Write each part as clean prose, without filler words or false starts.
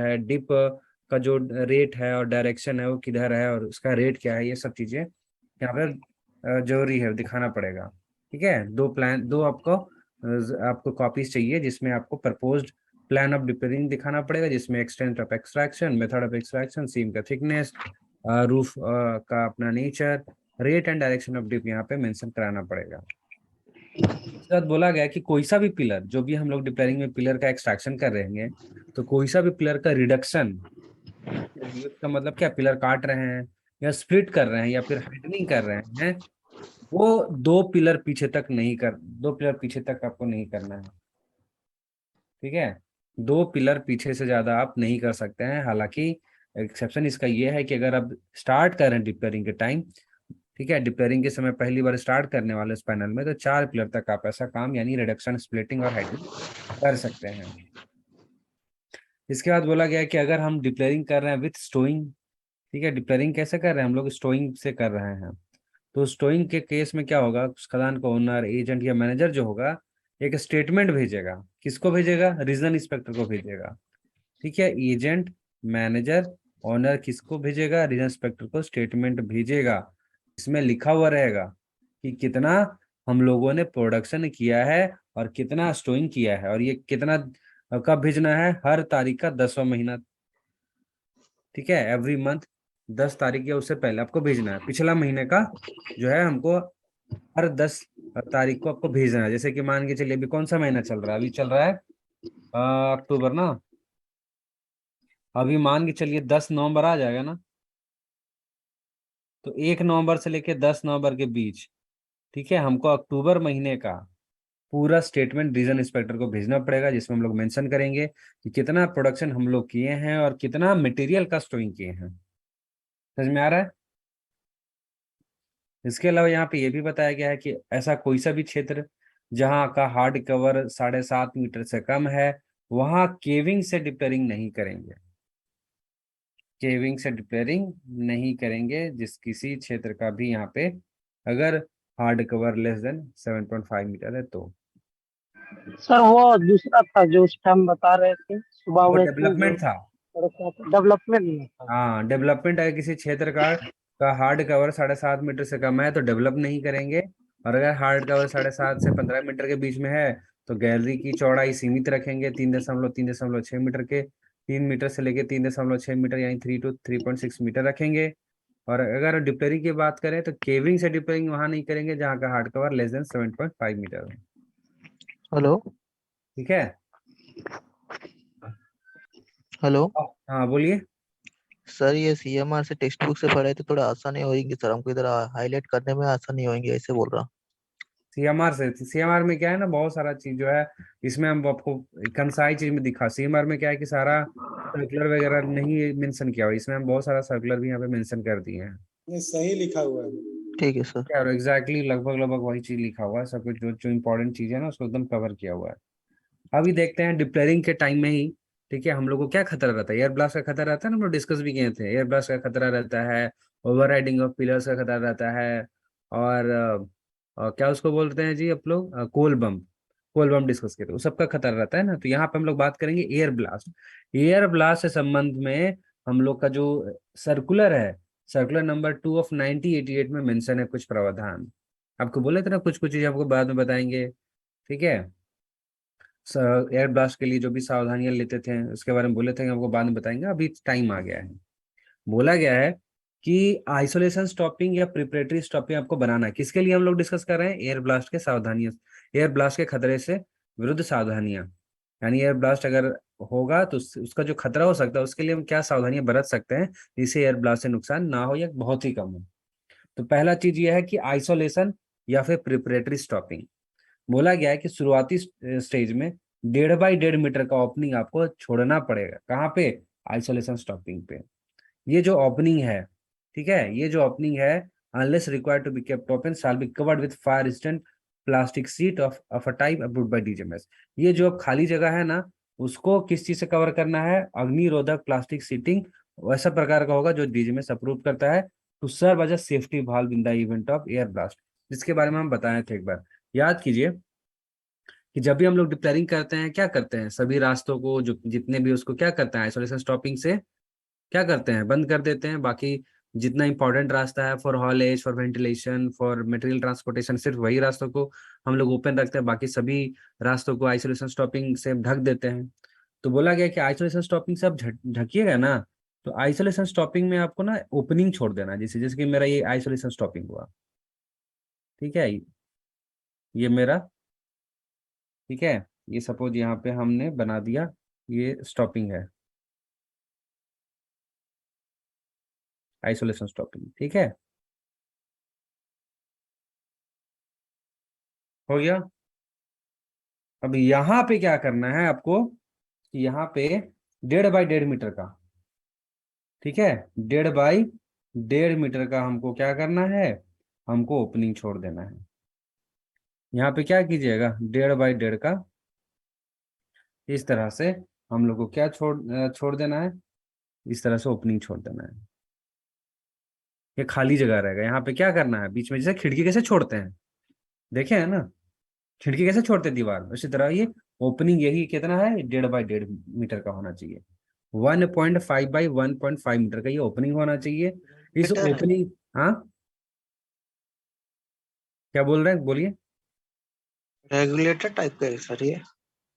है, डिप का जो रेट है और डायरेक्शन है वो किधर है और उसका रेट क्या है, ये सब चीजें यहाँ पर जरूरी है, दिखाना पड़ेगा। ठीक है, दो आपको कॉपीज चाहिए जिसमें आपको प्रपोज्ड प्लान ऑफ डिपेयरिंग दिखाना पड़ेगा, जिसमें extent of extraction, method of extraction, seam का थिकनेस, रूफ का अपना nature, rate and direction of dip यहाँ पे मेंशन कराना पड़ेगा। इसके बाद बोला गया कि कोई सा भी पिलर, जो भी हम लोग डिपेयरिंग में पिलर का एक्सट्रैक्शन कर रहे हैं, तो कोई सा भी पिलर का रिडक्शन, का मतलब क्या, पिलर काट रहे हैं या स्प्लिट कर रहे हैं या फिर हाइडनिंग कर रहे हैं, वो दो पिलर पीछे तक आपको नहीं करना है। ठीक है, दो पिलर पीछे से ज्यादा आप नहीं कर सकते हैं। हालांकि एक्सेप्शन इसका ये है कि अगर आप स्टार्ट कर रहे हैं डिपेयरिंग के टाइम, ठीक है, डिपेयरिंग के समय पहली बार स्टार्ट करने वाले उस पैनल में, तो 4 पिलर तक आप ऐसा काम यानी रिडक्शन, स्प्लिटिंग और हाइडनिंग कर सकते हैं। इसके बाद बोला गया कि अगर हम डिप्लेयरिंग कर रहे हैं विथ स्टोइंग, ठीक है, डिप्लेयरिंग कैसे कर रहे हैं हम लोग, स्टोइंग से कर रहे हैं, तो स्टोइंग के केस में क्या होगा, उस खदान का ओनर, एजेंट या मैनेजर जो होगा, एक स्टेटमेंट भेजेगा। किसको भेजेगा, रीजनल इंस्पेक्टर को भेजेगा। ठीक है, एजेंट, मैनेजर, ओनर किसको भेजेगा, रीजनल इंस्पेक्टर को स्टेटमेंट भेजेगा। इसमें लिखा हुआ रहेगा कि कितना हम लोगों ने प्रोडक्शन किया है और कितना स्टोइंग किया है, और ये कितना कब भेजना है, हर तारीख का 10वां महीना। ठीक है, एवरी मंथ 10 तारीख या उससे पहले आपको भेजना है। पिछला महीने का जो है हमको हर 10 तारीख को आपको भेजना है। जैसे कि मान के चलिए अभी कौन सा महीना चल रहा है, अभी चल रहा है अक्टूबर ना, अभी मान के चलिए 10 नवंबर आ जाएगा ना, तो 1 नवंबर से लेके 10 नवंबर के बीच, ठीक है, हमको अक्टूबर महीने का पूरा स्टेटमेंट रीजन इंस्पेक्टर को भेजना पड़ेगा, जिसमें हम लोग मेंशन करेंगे कि कितना प्रोडक्शन हम लोग किए हैं और कितना मटेरियल का स्टोइंग किए हैं। समझ में आ रहा है। इसके अलावा यहाँ पे ये भी बताया गया है कि ऐसा कोई सा भी क्षेत्र जहाँ का हार्ड कवर 7.5 मीटर से कम है, वहां केविंग से डिपेयरिंग नहीं करेंगे। केविंग से डिपेयरिंग नहीं करेंगे जिस किसी क्षेत्र का भी यहाँ पे अगर hard cover less than 7.5 metre है तो। सर वो दूसरा था जो उस टाइम बता रहे थे सुबह वो में कि जो डेवलपमेंट था। डेवलपमेंट में था। हाँ, डेवलपमेंट अगर किसी क्षेत्र का हार्ड कवर 7.5 मीटर से कम है तो डेवलप नहीं करेंगे। और अगर हार्ड कवर 7.5 से 15 मीटर के बीच में है तो गैलरी की चौड़ाई सीमित रखेंगे, 3.6 मीटर के, 3 मीटर से लेके 3.6 मीटर यानी 3 to 3.6 मीटर रखेंगे। और अगर डिप्लेयरिंग की बात करें तो केविंग से डिप्लेयरिंग वहां नहीं करेंगे जहाँ का hard cover less than 7.5 metre हो। हेलो। ठीक है। हेलो। हाँ बोलिए। सर ये सीएमआर से टेक्स्ट बुक से पढ़े तो थोड़ा आसानी होगी सर, हमको इधर हाईलाइट करने में आसानी होगी ऐसे बोल रहा। सीएमआर में क्या है ना, बहुत सारा चीज जो है इसमें हम आपको कंसाइज चीज में दिखा। सीएमआर में क्या है कि सारा सर्कुलर वगैरह नहीं मेंशन किया हुआ, इसमें हम बहुत सारा सर्कुलर भी यहाँ पे मेंशन कर दिए हैं। ये सही लिखा हुआ है। ठीक है सर। क्या एग्जैक्टली लगभग लगभग वही चीज लिखा हुआ है, सब कुछ जो जो इंपॉर्टेंट चीज है ना उसको एकदम कवर किया हुआ है। अभी देखते हैं डिप्लेयरिंग के टाइम में ही, ठीक है, हम लोग को क्या खतरा रहता है, एयर ब्लास्ट का खतरा रहता है ना, हम लोग डिस्कस भी किए थे। एयर ब्लास्ट का खतरा रहता है, ओवर राइडिंग ऑफ पिलर्स का खतरा रहता है, और क्या उसको बोलते हैं जी आप लोग, कोल बम डिस्कस किए थे, उस सबका खतरा रहता है ना। तो यहाँ पे हम लोग बात करेंगे एयर ब्लास्ट। एयर ब्लास्ट से संबंध में हम लोग का जो सर्कुलर है, सर्कुलर नंबर 2 ऑफ 1988 में मेंशन है कुछ प्रावधान। आपको बोले थे ना कुछ कुछ चीज आपको बाद में बताएंगे। ठीक है, एयर ब्लास्ट के लिए जो भी सावधानियां लेते थे उसके बारे में बोले थे कि हमको बाद में बताएंगे, अभी टाइम आ गया है। बोला गया है कि आइसोलेशन स्टॉपिंग या प्रिपरेटरी स्टॉपिंग आपको बनाना है। किसके लिए हम लोग डिस्कस कर रहे हैं, एयर ब्लास्ट के सावधानियां, एयर ब्लास्ट के खतरे से विरुद्ध सावधानियां। यानी एयर ब्लास्ट अगर होगा तो उसका जो खतरा हो सकता है उसके लिए हम क्या सावधानियां बरत सकते हैं जिससे एयर ब्लास्ट से नुकसान ना हो या बहुत ही कम हो। तो पहला चीज यह है कि आइसोलेशन या फिर प्रिपरेटरी स्टॉपिंग। बोला गया है कि शुरुआती स्टेज में 1.5 बाई 1.5 मीटर का ओपनिंग आपको छोड़ना पड़ेगा। कहाँ पे, आइसोलेशन स्टॉपिंग पे। ये जो ओपनिंग है, ठीक है, ये जो ओपनिंग है, unless required to be kept open shall be covered with fire resistant plastic sheet of a type approved by DGMS. ये जो खाली जगह है ना, उसको किस चीज से कवर करना है, अग्निरोधक प्लास्टिक सीटिंग वैसा प्रकार का होगा जो डीजीएमएस अप्रूव करता है, to serve as a safety valve in the event of air blast, जिसके बारे में हम बताए थे एक बार, याद कीजिए। कि जब भी हम लोग डिप्लेयरिंग करते हैं क्या करते हैं, सभी रास्तों को जो जितने भी उसको क्या करते हैं आइसोलेशन स्टॉपिंग से क्या करते हैं, बंद कर देते हैं। बाकी जितना इंपॉर्टेंट रास्ता है for haulage, for ventilation, for material transportation, सिर्फ वही रास्तों को हम लोग ओपन रखते हैं, बाकी सभी रास्तों को आइसोलेशन स्टॉपिंग से ढक देते हैं। तो बोला गया कि आइसोलेशन स्टॉपिंग से आप ढकिएगा ना, तो आइसोलेशन स्टॉपिंग में आपको ना ओपनिंग छोड़ देना है, जैसे जैसे कि मेरा ये आइसोलेशन स्टॉपिंग हुआ, ठीक है, ये मेरा, ठीक है, ये सपोज यहाँ पे हमने बना दिया, ये स्टॉपिंग है, आइसोलेशन स्टॉपिंग, ठीक है, हो गया। अब यहाँ पे क्या करना है आपको, कि यहाँ पे 1.5 बाई 1.5 मीटर का, ठीक है, 1.5 बाई 1.5 मीटर का हमको क्या करना है, हमको ओपनिंग छोड़ देना है। यहाँ पे क्या कीजिएगा, 1.5 बाई 1.5 का इस तरह से हम लोग को क्या छोड़ देना है, इस तरह से ओपनिंग छोड़ देना है। ये खाली जगह रहेगा, यहाँ पे क्या करना है, बीच में जैसे खिड़की कैसे छोड़ते हैं, देखे है ना, खिड़की कैसे छोड़ते हैं दीवार, उसी तरह ये ओपनिंग यही कितना है, 1.5 बाई 1.5 मीटर का होना चाहिए। 1.5 बाई 1.5 मीटर का ये ओपनिंग होना चाहिए। इस मीटर ओपनिंग, हाँ क्या बोल रहे हैं, बोलिए। रेगुलेटर टाइप का है सर ये?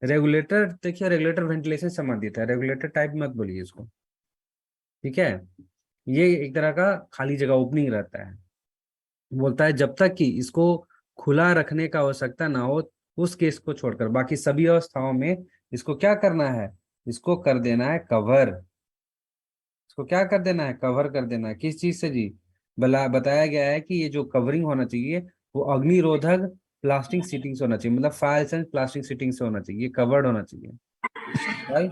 रेगुलेटर, देखिए रेगुलेटर वेंटिलेशन से संबंधित है, रेगुलेटर टाइप मत बोलिए इसको, ठीक है। ये एक तरह का खाली जगह ओपनिंग रहता है, बोलता है जब तक कि इसको खुला रखने का आवश्यकता ना हो, उस केस को छोड़कर बाकी सभी अवस्थाओं में इसको क्या करना है, इसको कर देना है कवर, इसको क्या कर देना है, कवर कर देना है, किस चीज से जी, बताया गया है कि ये जो कवरिंग होना चाहिए वो अग्निरोधक प्लास्टिक सीटिंग से होना चाहिए, मतलब फायर एंड प्लास्टिक सीटिंग से होना चाहिए, ये कवर्ड होना चाहिए, right,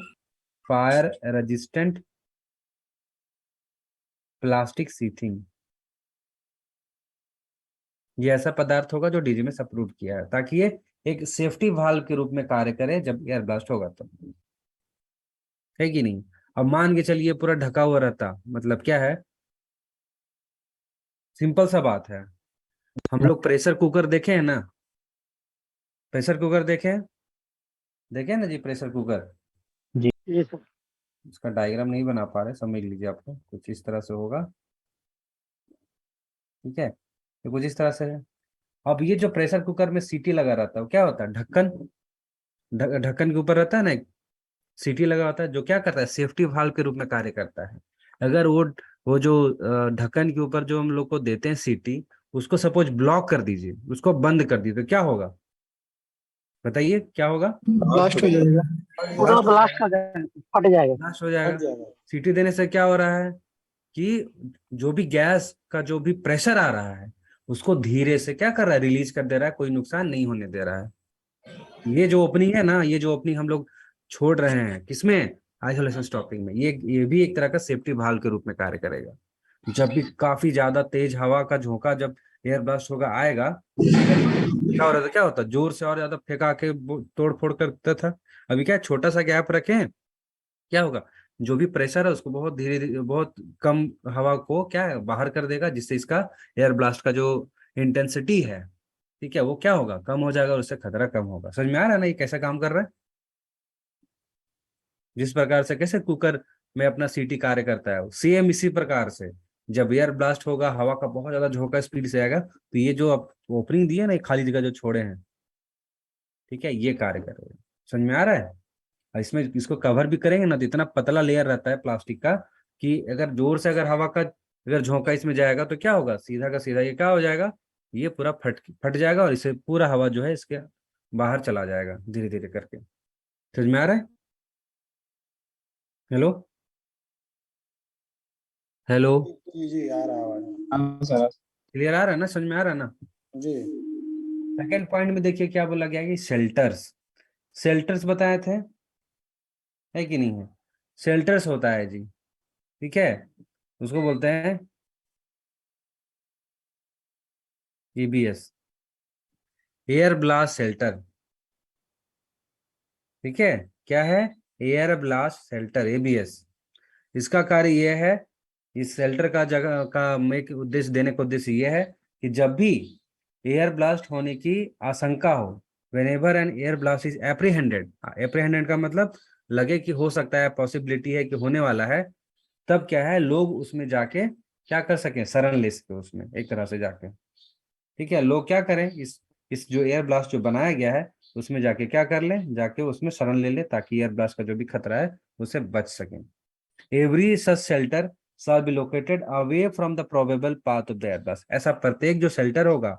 fire resistant plastic sheeting, ये ऐसा पदार्थ होगा जो डीजी में अप्रूव किया है, ताकि ये एक सेफ्टी वाल्व के रूप में कार्य करे जब एयर ब्लास्ट होगा तो, है कि नहीं। अब मान के चलिए पूरा ढका हुआ रहता, मतलब क्या है, सिंपल सा बात है, हम लोग प्रेशर कुकर देखे हैं ना, प्रेशर कुकर देखे, देखे ना जी प्रेशर कुकर, जी जी सर। इसका डायग्राम नहीं बना पा रहे, समझ लीजिए, आपको कुछ इस तरह से होगा, ठीक है, ये कुछ इस तरह से है। अब ये जो प्रेशर कुकर में सीटी लगा रहता है वो क्या होता है, ढक्कन, ढक्कन के ऊपर रहता है ना एक सीटी लगा होता है, जो क्या करता है, सेफ्टी वाल्व के रूप में कार्य करता है। अगर वो जो ढक्कन के ऊपर जो हम लोग को देते हैं सीटी, उसको सपोज ब्लॉक कर दीजिए, उसको बंद कर दीजिए, तो क्या होगा, बताइए क्या होगा, ब्लास्ट हो जाएगा, पूरा ब्लास्ट हो ब्लास्ट जाएगा, हो जाएगा, फट जाएगा। ब्लास्ट हो जाएगा। सीटी देने से क्या हो रहा है, कि जो भी गैस का जो भी प्रेशर आ रहा है उसको धीरे से क्या कर रहा है, रिलीज कर दे रहा है, कोई नुकसान नहीं होने दे रहा है। ये जो ओपनिंग है ना, ये जो ओपनिंग हम लोग छोड़ रहे हैं किसमें, आइसोलेशन स्टॉपिंग में, ये भी एक तरह का सेफ्टी वाल्व के रूप में कार्य करेगा। जब भी काफी ज्यादा तेज हवा का झोंका जब एयर ब्लास्ट होगा आएगा, अगर क्या हो रहा था, क्या होता जोर से और ज्यादा फेंका के तोड़ फोड़ करता था, अभी क्या छोटा सा गैप रखें, क्या होगा, जो भी प्रेशर है उसको बहुत धीरे धीरे, बहुत कम हवा को क्या है बाहर कर देगा, जिससे इसका एयर ब्लास्ट का जो इंटेंसिटी है, ठीक है, वो क्या होगा, कम हो जाएगा और उससे खतरा कम होगा। समझ में आ रहा है ना ये कैसा काम कर रहा है, जिस प्रकार से कैसे कुकर में अपना सीटी कार्य करता है, सेम इसी प्रकार से जब एयर ब्लास्ट होगा, हवा का बहुत ज्यादा झोंका स्पीड से आएगा, तो ये जो आप ओपनिंग दिए ना, ये खाली जगह जो छोड़े हैं, ठीक है, ये कार्य करेगा। समझ में आ रहा है। और इसमें इसको कवर भी करेंगे ना, तो इतना पतला लेयर रहता है प्लास्टिक का, कि अगर जोर से अगर हवा का अगर झोंका इसमें जाएगा तो क्या होगा, सीधा का सीधा ये क्या हो जाएगा, ये पूरा फट फट जाएगा, और इससे पूरा हवा जो है इसके बाहर चला जाएगा धीरे धीरे करके। समझ में आ रहा है, हेलो, हेलो, जी जी आ रहा है आवाज। हाँ सर। क्लियर आ रहा है ना, समझ में आ रहा है ना। जी सेकेंड पॉइंट में देखिए क्या बोला गया कि शेल्टर्स, शेल्टर्स बताए थे, है कि नहीं है, शेल्टर्स होता है जी, ठीक है, उसको बोलते हैं ईबीएस, एयर ब्लास्ट शेल्टर, ठीक है, क्या है, एयर ब्लास्ट शेल्टर, एबीएस। इसका कार्य यह है, इस शेल्टर का जगह का मेक उद्देश्य देने का उद्देश्य यह है कि जब भी एयर ब्लास्ट होने की आशंका हो, whenever an air blast is apprehended, apprehended का मतलब लगे कि हो सकता है, पॉसिबिलिटी है कि होने वाला है, तब क्या है, लोग उसमें जाके क्या कर सकें, शरण ले सके उसमें एक तरह से जाके। ठीक है, लोग क्या करें, इस जो एयर ब्लास्ट जो बनाया गया है उसमें जाके क्या कर लें, जाके उसमें शरण ले ले, ताकि एयर ब्लास्ट का जो भी खतरा है उससे बच सकें। Every such shelter shall be located away from the probable path of the air blast। ऐसा प्रत्येक जो शेल्टर होगा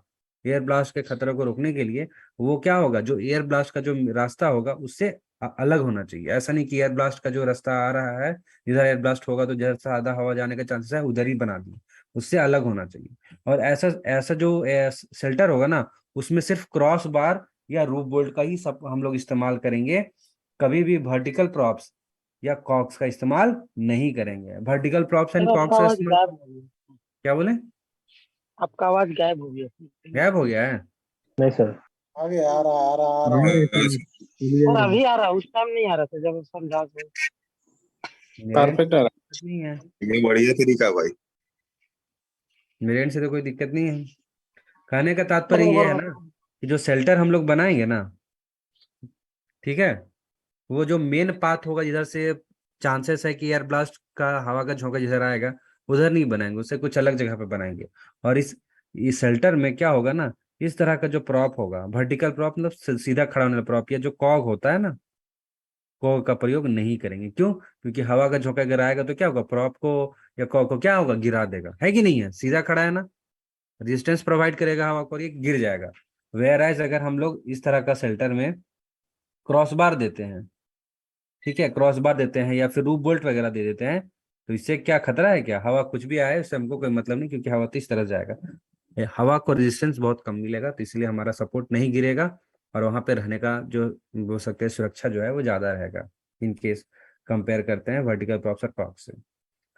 एयर ब्लास्ट के खतरे को रोकने के लिए, वो क्या होगा, जो एयर ब्लास्ट का जो रास्ता होगा उससे अलग होना चाहिए। ऐसा नहीं कि एयर ब्लास्ट का जो रास्ता आ रहा है, जिधर एयर ब्लास्ट होगा तो जैसा आधा हवा जाने का चांसेस है उधर ही बना दिए, उससे अलग होना चाहिए। और ऐसा ऐसा जो शेल्टर होगा ना, उसमें सिर्फ क्रॉस बार या रूफ बोल्ट का ही सब हम लोग इस्तेमाल करेंगे, कभी भी वर्टिकल प्रॉप्स या कॉक्स का इस्तेमाल नहीं करेंगे। वर्टिकल प्रॉप्स एंड सर कॉक्स आपका का आवाज इस्तेमाल, गायब हो गया। क्या बोले, आपका आवाज गायब हो गया। गायब हो गया है? नहीं सर। आगे आ रहा है। सर अभी आ रहा, उस टाइम नहीं आ रहा था जब समझा तो। मेरे end से परफेक्ट आ रहा दिक्कत नहीं है, ये बढ़िया तरीका है भाई। मेरे end से तो कोई दिक्कत नहीं है। कहने का तात्पर्य ये है बराबर। ना कि जो शेल्टर हम लोग बनाएंगे ना, ठीक है, वो जो मेन पाथ होगा जिधर से चांसेस है कि एयर ब्लास्ट का हवा का झोंका जिधर आएगा, उधर नहीं बनाएंगे, उससे कुछ अलग जगह पे बनाएंगे। और इस शेल्टर में क्या होगा ना, इस तरह का जो प्रॉप होगा, वर्टिकल प्रॉप मतलब सीधा खड़ा होने वाला प्रॉप, या जो कॉग होता है ना, कॉग का प्रयोग नहीं करेंगे। क्यों? क्योंकि हवा का झोंका अगर आएगा तो क्या होगा, प्रॉप को या कॉग को क्या होगा, गिरा देगा, है कि नहीं है? सीधा खड़ा है ना, रेजिस्टेंस प्रोवाइड करेगा हवा को और ये गिर जाएगा। वेयर एज अगर हम लोग इस तरह का शेल्टर में क्रॉस बार देते हैं, ठीक है, क्रॉस बार देते हैं या फिर रूफ बोल्ट वगैरह दे देते हैं, तो इससे क्या खतरा है, क्या हवा कुछ भी आए उससे हमको कोई मतलब नहीं, क्योंकि हवा तो इस तरह जाएगा, हवा को रेजिस्टेंस बहुत कम मिलेगा, तो इसलिए हमारा सपोर्ट नहीं गिरेगा और वहां पे रहने का जो बोल सकते हैं सुरक्षा जो है वो ज्यादा रहेगा, इन केस कंपेयर करते हैं वर्टिकल प्रॉप्स और कॉक्स से।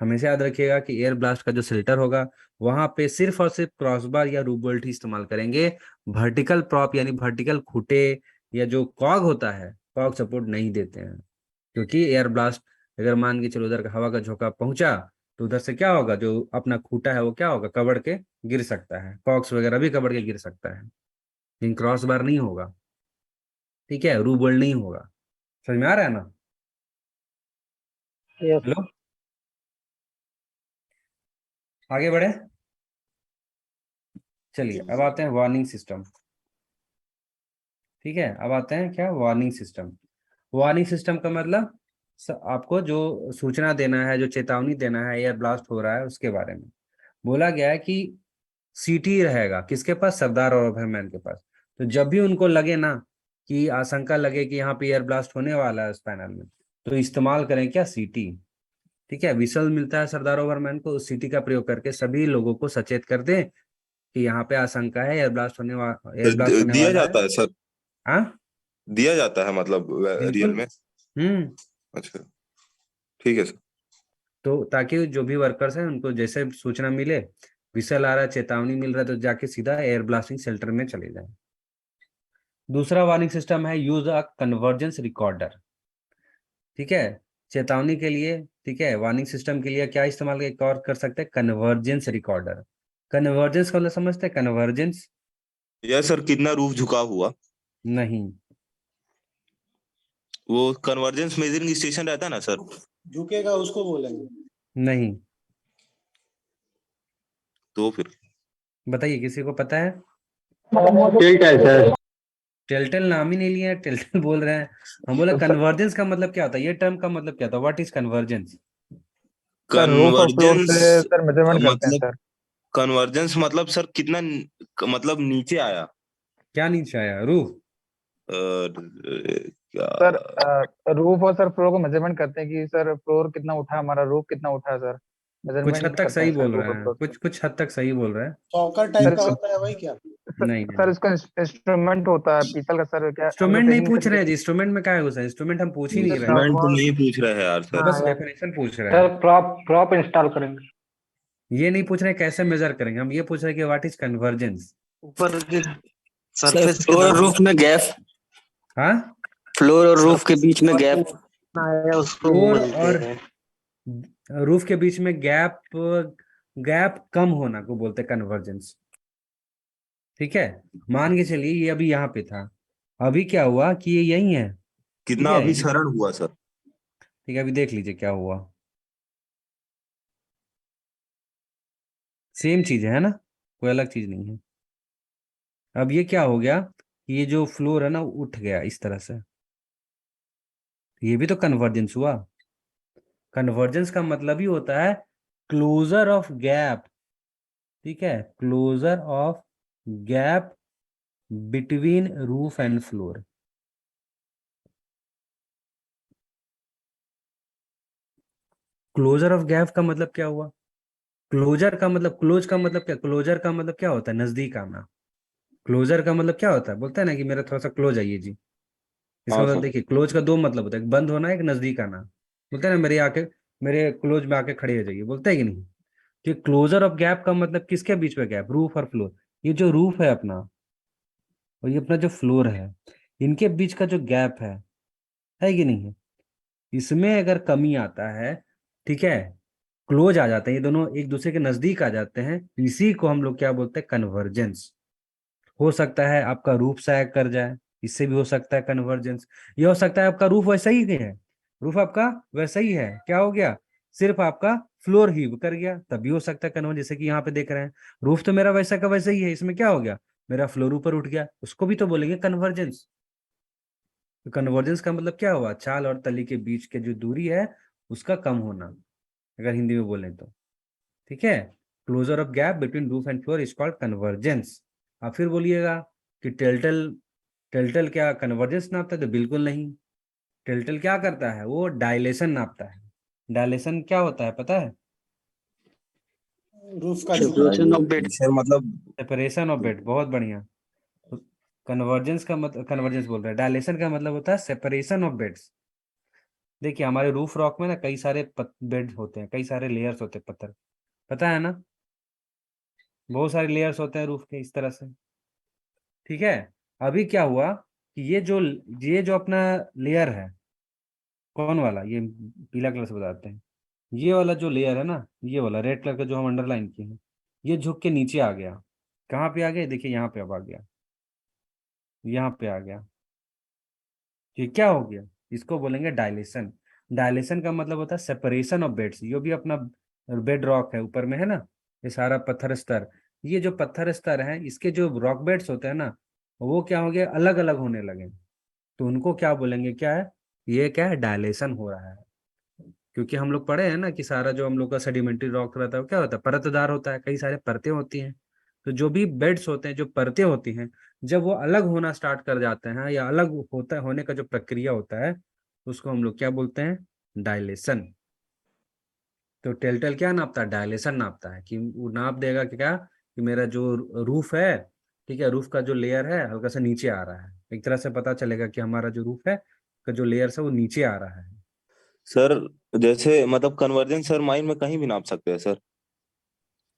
हमेशा याद रखिएगा कि एयर ब्लास्ट का जो शेल्टर होगा वहां पे सिर्फ और सिर्फ क्रॉसबार या रूफ बोल्ट ही इस्तेमाल करेंगे, वर्टिकल प्रॉप यानी वर्टिकल खूटे या जो कॉग होता है, कॉग सपोर्ट नहीं देते हैं। क्योंकि एयर ब्लास्ट अगर मान के चलो उधर का हवा का झोंका पहुंचा, तो उधर से क्या होगा, जो अपना खूटा है वो क्या होगा, कबड़ के गिर सकता है, कॉक्स वगैरह भी कबड़ के गिर सकता है, लेकिन क्रॉस बार नहीं होगा, ठीक है, रू बोल्ट नहीं होगा। समझ में आ रहा है ना? यस। हेलो, आगे बढ़े, चलिए अब आते हैं वार्निंग सिस्टम। ठीक है, अब आते हैं क्या, वार्निंग सिस्टम। वार्निंग सिस्टम का मतलब आपको जो सूचना देना है, जो चेतावनी देना है एयर ब्लास्ट हो रहा है उसके बारे में। बोला गया है कि सीटी रहेगा किसके पास, सरदार और ओवरमैन के पास। तो जब भी उनको लगे ना कि आशंका लगे कि यहाँ पे एयर ब्लास्ट होने वाला है उस पैनल में, तो इस्तेमाल करें क्या, सीटी। ठीक है, विसल मिलता है सरदार ओवरमैन को, उस सीटी का प्रयोग करके सभी लोगों को सचेत कर दें कि यहाँ पे आशंका है, एयर ब्लास्ट होने दिया वाला है। जाता है सर, हाँ, दिया जाता है मतलब रियल बिल्कुल। में। हम्म। अच्छा, ठीक है सर। तो ताकि जो भी वर्कर्स हैं उनको जैसे सूचना मिले, विसल आ रहा है, चेतावनी मिल रहा है, तो जाके सीधा एयर ब्लास्टिंग शेल्टर में चले जाएं। दूसरा वार्निंग सिस्टम है यूज अ कन्वर्जेंस रिकॉर्डर। ठीक है, चेतावनी के लिए, ठीक है, वार्निंग सिस्टम के लिए क्या इस्तेमाल एक और कर सकते हैं, कन्वर्जेंस रिकॉर्डर। कन्वर्जेंस का मतलब समझते हैं, कन्वर्जेंस? यह सर कितना रूफ झुका हुआ, नहीं, वो कन्वर्जेंस मेजरिंग स्टेशन रहता है ना सर। झुकेगा उसको बोलेंगे। नहीं, तो फिर बताइए किसी को पता है? ठीक है सर। टेलटेल नाम ही नहीं लिया, टेलटेल बोल रहे हैं। हम बोले कन्वर्जेंस का मतलब क्या होता है, ये टर्म का मतलब क्या होता है, what is convergence? Sir roof और फ्लोर कन्वर्जेंस से सर मेजरमेंट करते हैं मतलब, सर। कन्वर्जेंस मतलब सर कितना मतलब नीचे आया। क्या नीचे आया, रूफ? क्या सर रूफ और सर फ्लोर को मेजरमेंट करते हैं कि सर फ्लोर कितना उठा, हमारा रूफ कितना उठा है सर। कुछ हद मेजरमेंट तक करते हैं सही सर बोल रूफ रहा और है, फ्लोर से। कुछ हद तक सही बोल रहा है। चौकर सर टाइप का इसको होता है वही क्या? नहीं सर नहीं, इसका इंस्ट्रूमेंट होता है पीतल का सर, क्या हम लोग इंस्ट्रूमेंट नहीं टेस्टिंग पूछ करने रहे के हैं जी, इंस्ट्रूमेंट में क्या है घुसा, इंस्ट्रूमेंट हम पूछ ही नहीं रहे हैं, इंस्ट्रूमेंट तो नहीं पूछ रहे हैं यार सर। बस हाँ यार। डेफिनेशन पूछ रहे सर हैं। प्रॉप प्रॉप इंस्टॉल करेंगे। ये नहीं पूछ रहे कैसे मेजर करेंगे, हम ये पूछ रहे हैं कि व्हाट इज कन्वर्जेंस। ऊपर के सर सरफेस के फ्लोर और रूफ में गैप, हाँ, फ्लोर और रूफ के बीच में गैप। है उसको फ्लोर बोलते और हैं। रूफ के बीच में गैप, गैप कम होना को बोलते हैं कन्वर्जेंस। ठीक है, मान के चलिए ये अभी यहाँ पे था अभी क्या हुआ कि ये यही है, ठीक कितना है, अभी ये क्षरण हुआ सर? ठीक है, अभी देख लीजिए क्या हुआ, सेम चीज है ना, कोई अलग चीज नहीं है। अब ये क्या हो गया कि ये जो फ्लोर है ना उठ गया इस तरह से, ये भी तो कन्वर्जेंस हुआ। कन्वर्जेंस का मतलब ही होता है क्लोजर ऑफ गैप, ठीक है, closure of gap between roof and floor. Closure of gap का मतलब क्या हुआ? क्लोजर का मतलब, क्लोज का मतलब क्या, क्लोजर का मतलब क्या होता है? नजदीक आना। क्लोजर का मतलब क्या होता है? बोलता है ना कि मेरा थोड़ा सा क्लोज आइए जी। इसका हाँ मतलब सर। देखिए, क्लोज का दो मतलब होता है, एक बंद होना, एक नजदीक आना। बोलते हैं ना मेरे आके, मेरे क्लोज में आके खड़े हो जाइए, बोलते है कि नहीं? तो क्लोजर ऑफ गैप का मतलब किसके बीच में गैप? रूफ और फ्लोर। ये जो रूफ है अपना और ये अपना जो फ्लोर है, इनके बीच का जो गैप है कि नहीं है, इसमें अगर कमी आता है, ठीक है, क्लोज आ जाते हैं, ये दोनों एक दूसरे के नजदीक आ जाते हैं, इसी को हम लोग क्या बोलते हैं? कन्वर्जेंस। हो सकता है आपका रूफ सैग कर जाए, इससे भी हो सकता है कन्वर्जेंस। ये हो सकता है आपका रूफ वैसा ही है, रूफ आपका वैसा ही है, क्या हो गया, सिर्फ आपका फ्लोर हीव कर गया, तभी हो सकता है कन्वर्जेंस। जैसे कि यहाँ पे देख रहे हैं, रूफ तो मेरा वैसा का वैसा ही है, इसमें क्या हो गया, मेरा फ्लोर ऊपर उठ गया, उसको भी तो बोलेंगे कन्वर्जेंस। तो कन्वर्जेंस का मतलब क्या हुआ? चाल और तली के बीच के जो दूरी है उसका कम होना, अगर हिंदी में बोले तो, ठीक है। Closure of gap between roof and floor is called convergence. आप फिर बोलिएगा कि टेल्टल, टेल्टल क्या कन्वर्जेंस नापता है? तो बिल्कुल नहीं। टेल्टल क्या करता है? वो डायलेशन नापता है। डायलेशन क्या होता है पता है? रूफ का झुकना। Separation of beds. सर मतलब सेपरेशन ऑफ बेड, बहुत बढ़िया। तो कन्वर्जेंस का मतलब, कन्वर्जेंस बोल रहा है, डायलेशन का मतलब होता है सेपरेशन ऑफ बेड्स। देखिए हमारे रूफ रॉक में ना कई सारे बेड होते हैं, कई सारे लेयर्स होते हैं पत्थर, पता है ना, बहुत सारे लेयर्स होते हैं रूफ के इस तरह से, ठीक है। अभी क्या हुआ कि ये जो अपना लेयर है, कौन वाला, ये पीला कलर से बताते हैं, ये वाला जो लेयर है ना, ये वाला रेड कलर का जो हम अंडरलाइन किए हैं, ये झुक के नीचे आ गया। कहाँ पे आ गया? देखिए यहाँ पे अब आ गया, यहाँ पे आ गया। ये क्या हो गया? इसको बोलेंगे डायलेशन। डायलेशन का मतलब होता है सेपरेशन ऑफ बेड्स। ये भी अपना बेड रॉक है, ऊपर में है ना, ये सारा पत्थर स्तर, ये जो पत्थर स्तर है इसके जो रॉक बेड्स होते हैं ना, वो क्या हो गया, अलग अलग होने लगे। तो उनको क्या बोलेंगे, क्या है ये, क्या है, डायलेशन हो रहा है। क्योंकि हम लोग पढ़े हैं ना कि सारा जो हम लोग का सेडिमेंट्री रॉक रहता है वो क्या होता है, परतदार होता है, कई सारे परतें होती हैं। तो जो भी बेड्स होते हैं, जो परतें होती हैं, जब वो अलग होना स्टार्ट कर जाते हैं या अलग होता होने का जो प्रक्रिया होता है, उसको हम लोग क्या बोलते हैं? डायलेशन। तो टेल्टल क्या नापता है? डायलेशन नापता है, कि वो नाप देगा कि क्या, कि मेरा जो रूफ है, ठीक है, रूफ का जो लेयर है हल्का सा नीचे आ रहा है, एक तरह से पता चलेगा कि हमारा जो रूफ है का जो लेयर है वो नीचे आ रहा है। सर जैसे मतलब कन्वर्जेंस सर माइंड में कहीं भी नाप सकते हैं सर?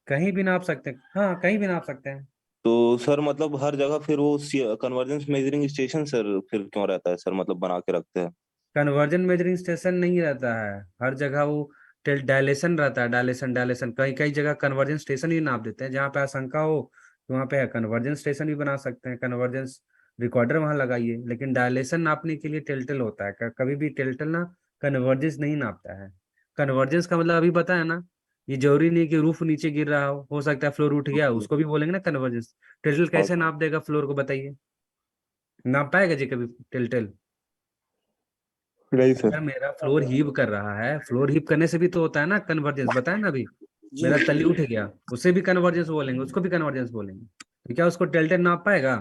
कहीं भी नाप सकते हैं, हाँ कहीं भी नाप सकते हैं। तो सर मतलब हर जगह फिर वो कन्वर्जेंस मेजरिंग स्टेशन सर फिर क्यों रहता है सर, मतलब बना के रखते हैं? कन्वर्जन मेजरिंग स्टेशन नहीं रहता है हर जगह, वो डायलेशन रहता है, डायलेशन डायलेशन, कहीं कई जगह कन्वर्जन स्टेशन ही नाप देते हैं, जहाँ पे आशंका हो तो वहाँ पे कन्वर्जन स्टेशन भी बना सकते हैं, कन्वर्जेंस रिकॉर्डर वहां लगाइए। लेकिन डायलेशन नापने के लिए टेल्टल होता है, कभी भी टेल्टल ना कन्वर्जेंस नहीं नापता है। कन्वर्जेंस का मतलब अभी बताया ना, ये जरूरी नहीं कि रूफ नीचे गिर रहा हो सकता है फ्लोर उठ गया, उसको भी बोलेंगे ना कन्वर्जेंस। टेल्टल हाँ कैसे नाप देगा फ्लोर को, बताइए, नाप पाएगा जी कभी टेल्टल? नहीं अगर सर। मेरा फ्लोर हीव कर रहा है, फ्लोर हीव करने से भी तो होता है ना कन्वर्जेंस, बताया ना अभी, जी मेरा तली उठ गया, उसे भी कन्वर्जेंस बोलेंगे, उसको भी कन्वर्जेंस बोलेंगे। तो क्या उसको टेल्टल नाप पाएगा?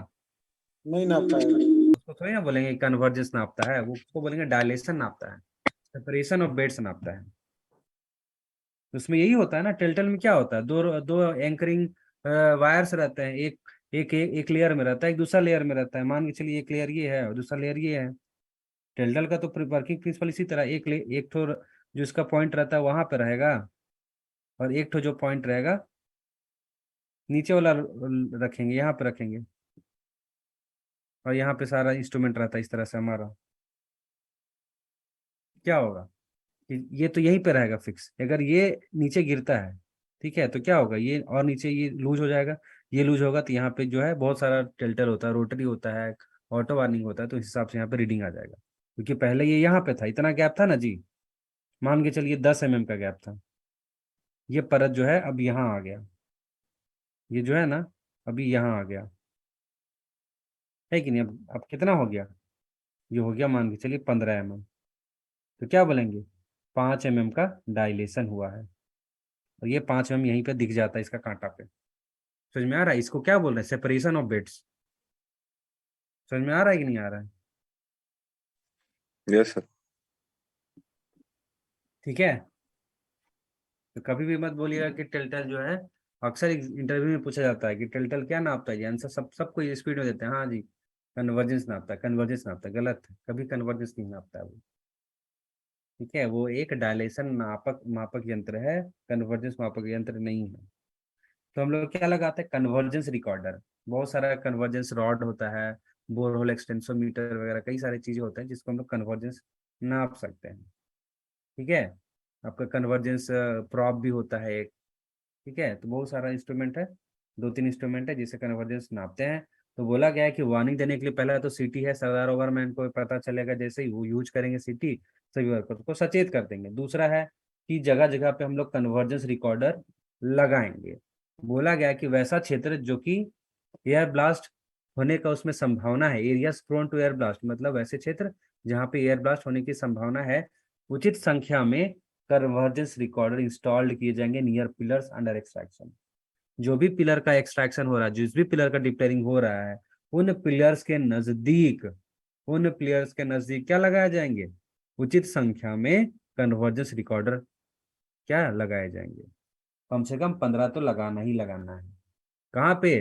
नहीं नाप पाएगा। उसको थोड़ी ना बोलेंगे कन्वर्जेंस नापता है, वो उसको बोलेंगे डायलेशन नापता है, सेपरेशन ऑफ बेड्स नापता है। तो उसमें यही होता है ना, टेल्टल में क्या होता है, दो दो एंकरिंग वायर्स रहते हैं, एक लेयर में रहता है, एक दूसरा लेयर में रहता है। मान के चलिए एक लेयर ये है और दूसरा लेयर ये है। टेल्टल का तो वर्किंग प्रिंसिपल इसी तरह, एक ठो जो इसका पॉइंट रहता है वहां पे रहेगा, और एक ठो जो पॉइंट रहेगा नीचे वाला रखेंगे, यहाँ पे रखेंगे, और यहाँ पे सारा इंस्ट्रूमेंट रहता है इस तरह से हमारा। क्या होगा कि ये तो यहीं पे रहेगा फिक्स, अगर ये नीचे गिरता है, ठीक है, तो क्या होगा, ये और नीचे ये लूज हो जाएगा, ये लूज होगा, तो यहाँ पे जो है बहुत सारा टेल्टल होता है, रोटरी होता है, ऑटो वार्निंग होता है तो इस हिसाब से यहाँ पे रीडिंग आ जाएगा, क्योंकि पहले ये यहाँ पे था, इतना गैप था ना जी, मान के चलिए 10 mm का गैप था, ये परत जो है अब यहाँ आ गया, ये जो है ना अभी यहाँ आ गया, है कि नहीं। अब कितना हो गया, ये हो गया मान के चलिए 15 mm। तो क्या बोलेंगे, 5 mm का डायलेशन हुआ है, और ये 5 mm यहीं पे दिख जाता है इसका कांटा पे। समझ में आ रहा है, इसको क्या बोल रहे हैं, सेपरेशन ऑफ बेड्स। समझ में आ रहा है कि नहीं आ रहा है? Yes sir. ठीक है, तो कभी भी मत बोलिएगा कि टिल्टल जो है, अक्सर इंटरव्यू में पूछा जाता है कि टिल्टल क्या नापता है, ये आंसर सबको स्पीड में देते हैं, हाँ जी कन्वर्जेंस नापता है, कन्वर्जेंस नापता है, गलत है, कभी कन्वर्जेंस नहीं नापता है वो। ठीक है, वो एक डायलेशन मापक मापक यंत्र है, कन्वर्जेंस मापक यंत्र नहीं है। तो हम लोग क्या लगाते हैं, कन्वर्जेंस रिकॉर्डर। बहुत सारा कन्वर्जेंस रॉड होता है, बोरहोल एक्सटेंसोमीटर वगैरह कई सारी चीजें होते हैं जिसको हम लोग कन्वर्जेंस नाप सकते हैं। ठीक है, आपका कन्वर्जेंस प्रॉब भी होता है एक। ठीक है, तो बहुत सारा इंस्ट्रूमेंट है, 2-3 इंस्ट्रूमेंट है जिससे कन्वर्जेंस नापते हैं। तो बोला गया है कि वार्निंग देने के लिए पहला तो सीटी है, सरदार ओवरमैन को पता चलेगा जैसे ही वो यूज करेंगे सीटी, सभी वर्कर को सचेत कर देंगे। दूसरा है कि जगह जगह पे हम लोग कन्वर्जेंस रिकॉर्डर लगाएंगे। बोला गया कि वैसा क्षेत्र जो कि एयर ब्लास्ट होने का उसमें संभावना है, areas prone to air blast, मतलब ऐसे क्षेत्र जहाँ पे एयर ब्लास्ट होने की संभावना है, उचित संख्या में कन्वर्जेंस रिकॉर्डर इंस्टॉल्ड किए जाएंगे नियर पिलर्स अंडर एक्सट्रैक्शन। जो भी पिलर का एक्सट्रैक्शन हो रहा है, जिस भी पिलर का डिप्लेयरिंग हो रहा है, उन पिलर्स के नजदीक, उन पिलर्स के नजदीक क्या लगाए जाएंगे, उचित संख्या में कन्वर्जेंस रिकॉर्डर क्या लगाए जाएंगे। कम से कम 15 तो लगाना ही लगाना है। कहाँ पे,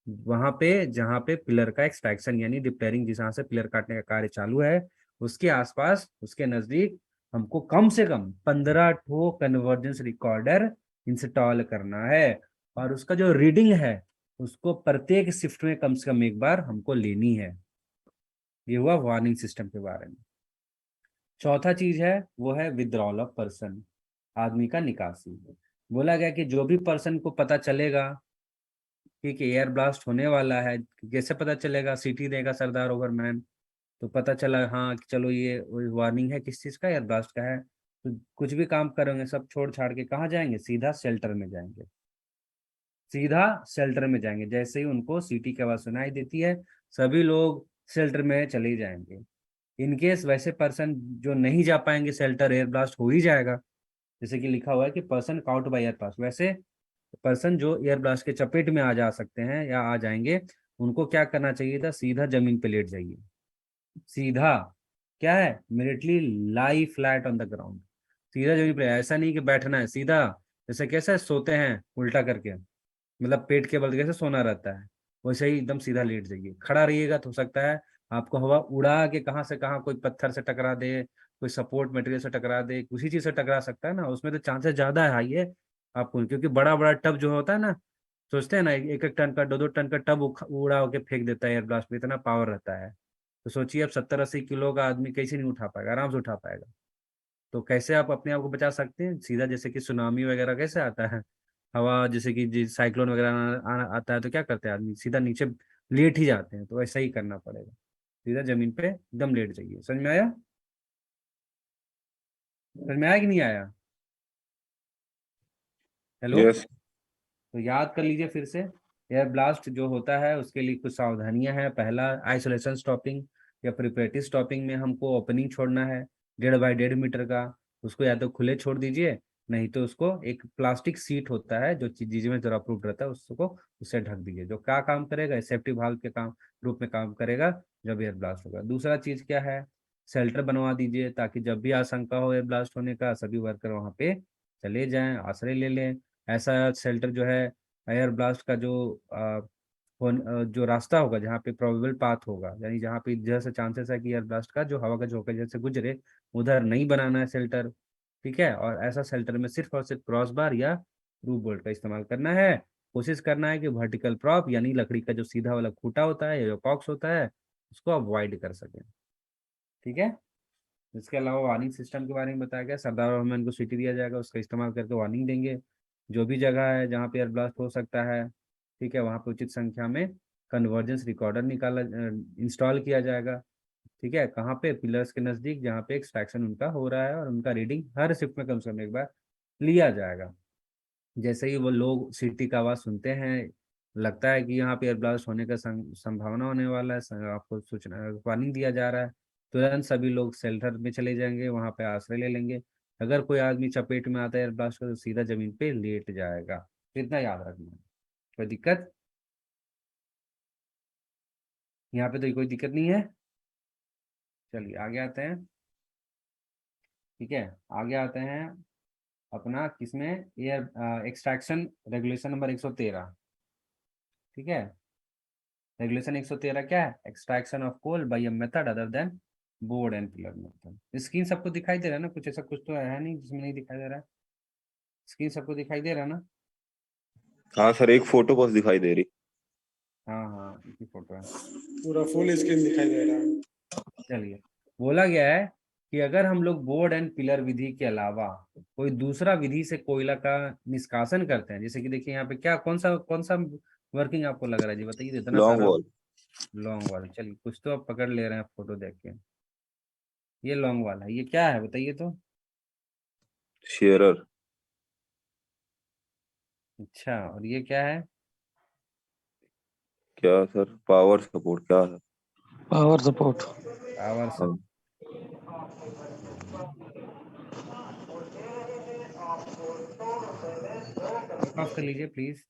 वहां पे जहाँ पे पिलर का एक्सट्रैक्शन यानी डिप्लेयरिंग, जहां से पिलर काटने का कार्य चालू है, उसके आसपास उसके नजदीक हमको कम से कम 15 ठो कन्वर्जेंस रिकॉर्डर इंस्टॉल करना है, और उसका जो रीडिंग है उसको प्रत्येक शिफ्ट में कम से कम एक बार हमको लेनी है। ये हुआ वार्निंग सिस्टम के बारे में। चौथा चीज है वो है विड्रॉल ऑफ पर्सन, आदमी का निकासी। बोला गया कि जो भी पर्सन को पता चलेगा कि एयर ब्लास्ट होने वाला है, कैसे पता चलेगा, सीटी देगा सरदार ओवरमैन, तो पता चला हाँ कि चलो ये वार्निंग है किस चीज का, एयर ब्लास्ट का है, तो कुछ भी काम करेंगे सब छोड़ छाड़ के कहाँ जाएंगे, सीधा शेल्टर में जाएंगे, सीधा शेल्टर में जाएंगे। जैसे ही उनको सीटी की आवाज सुनाई देती है, सभी लोग शेल्टर में चले जाएंगे। इनकेस वैसे पर्सन जो नहीं जा पाएंगे शेल्टर, एयर ब्लास्ट हो ही जाएगा, जैसे कि लिखा हुआ है कि person count by air blast, वैसे पर्सन जो एयर ब्लास्ट के चपेट में आ जा सकते हैं या आ जाएंगे, उनको क्या करना चाहिए था, सीधा जमीन पे लेट जाइए, सीधा क्या है, immediately lie flat on the ground, सीधा जमीन पे। ऐसा नहीं कि बैठना है, सीधा जैसे कैसे सोते हैं उल्टा करके, मतलब पेट के बल कैसे सोना रहता है, वैसे ही एकदम सीधा लेट जाइए। खड़ा रहिएगा तो हो सकता है आपको हवा उड़ा के कहाँ से कहाँ कोई पत्थर से टकरा दे, कोई सपोर्ट मटेरियल से टकरा दे, किसी चीज से टकरा सकता है ना, उसमें तो चांसेस ज्यादा है हाई है आपको, क्योंकि बड़ा बड़ा टब जो होता है ना, सोचते हैं ना 1-1 टन का 2-2 टन का टब उड़ा होके फेंक देता है एयर ब्लास्ट में, इतना पावर रहता है। तो सोचिए अब 70-80 किलो का आदमी कैसे नहीं उठा पाएगा, आराम से उठा पाएगा। तो कैसे आप अपने आप को बचा सकते हैं, सीधा जैसे कि सुनामी वगैरह कैसे आता है, हवा जैसे कि साइक्लोन वगैरह आता है तो क्या करते हैं आदमी, सीधा नीचे लेट ही जाते हैं, तो ऐसा ही करना पड़ेगा, सीधा जमीन पे एकदम लेट जाइए। समझ में आया, समझ में आया कि नहीं आया, हेलो। यस। तो याद कर लीजिए फिर से, एयर ब्लास्ट जो होता है उसके लिए कुछ सावधानियां हैं। पहला, आइसोलेशन स्टॉपिंग या प्रिपरेटिव स्टॉपिंग में हमको ओपनिंग छोड़ना है 1.5 बाई 1.5 मीटर का, उसको या तो खुले छोड़ दीजिए, नहीं तो उसको एक प्लास्टिक सीट होता है जो चीज में जरा प्रूफ रहता है, उसको उससे ढक दीजिए, जो क्या काम करेगा, सेफ्टी वाल्व के काम रूप में काम करेगा जब एयर ब्लास्ट होगा। दूसरा चीज क्या है, शेल्टर बनवा दीजिए ताकि जब भी आशंका हो एयर ब्लास्ट होने का, सभी वर्कर वहाँ पे चले जाएं, आश्रय ले लें। ऐसा शेल्टर जो है, एयर ब्लास्ट का जो जो रास्ता होगा जहाँ पे प्रोबेबल पाथ होगा, यानी जहाँ पे जैसे चांसेस है कि एयर ब्लास्ट का जो हवा का झोंका जैसे गुजरे, उधर नहीं बनाना है शेल्टर। ठीक है, और ऐसा शेल्टर में सिर्फ और सिर्फ क्रॉस बार या रूफ बोल्ट का इस्तेमाल करना है। कोशिश करना है कि वर्टिकल प्रॉप यानी लकड़ी का जो सीधा वाला खूटा होता है या जो कॉक्स होता है उसको अवॉइड कर सकें। ठीक है, इसके अलावा वार्निंग सिस्टम के बारे में बताया गया, सरदार रहमान को सिटी दिया जाएगा, उसका इस्तेमाल करके वार्निंग देंगे। जो भी जगह है जहाँ पे एयर ब्लास्ट हो सकता है, ठीक है, वहाँ पे उचित संख्या में कन्वर्जेंस रिकॉर्डर निकाला इंस्टॉल किया जाएगा। ठीक है, कहाँ पे? पिलर्स के नज़दीक, जहाँ पे एक्सट्रैक्शन उनका हो रहा है, और उनका रीडिंग हर शिफ्ट में कम से कम एक बार लिया जाएगा। जैसे ही वो लोग सीटी का आवाज़ सुनते हैं, लगता है कि यहाँ पे एयर ब्लास्ट होने का संभावना होने वाला है, आपको सूचना वार्निंग दिया जा रहा है, तुरंत सभी लोग शेल्टर में चले जाएंगे, वहाँ पे आश्रय ले लेंगे। अगर कोई आदमी चपेट में आता है एयर ब्लास्ट का, तो सीधा जमीन पे लेट जाएगा। इतना याद रखना है। कोई दिक्कत? यहाँ पे तो कोई दिक्कत नहीं है। चलिए आगे आते हैं। ठीक है, आगे आते हैं अपना किसमें, एयर एक्सट्रैक्शन रेगुलेशन नंबर 113। ठीक है, रेगुलेशन 113 क्या है? Extraction of coal by a method other than board and pillar method. Screen सबको दिखाई दे रहा है ना? कुछ ऐसा कुछ तो है नहीं जिसमें नहीं दिखाई दे रहा है? स्क्रीन सबको दिखाई दे रहा है ना? हाँ सर, एक फोटो बस दिखाई दे रही। हाँ हाँ, इसी फोटो है। पूरा फुल स्क्रीन दिखाई दे रहा है। चलिए, बोला गया है कि अगर हम लोग बोर्ड एंड पिलर विधि के अलावा कोई दूसरा विधि से कोयला का निष्कासन करते हैं, जैसे कि देखिए यहाँ पे क्या, कौन सा वर्किंग आपको लग रहा है जी? बताइए तो, इतना लॉन्ग सारा वॉल। लॉन्ग वाला। चलिए, कुछ तो आप पकड़ ले रहे हैं फोटो देख के। ये लॉन्ग वाला है, ये क्या है बताइए तो? शेयरर। अच्छा, और ये क्या है? क्या सर? पावर सपोर्ट क्या है? Power support. पावर हाँ। सब। ऑफ कर लीजिए प्लीज।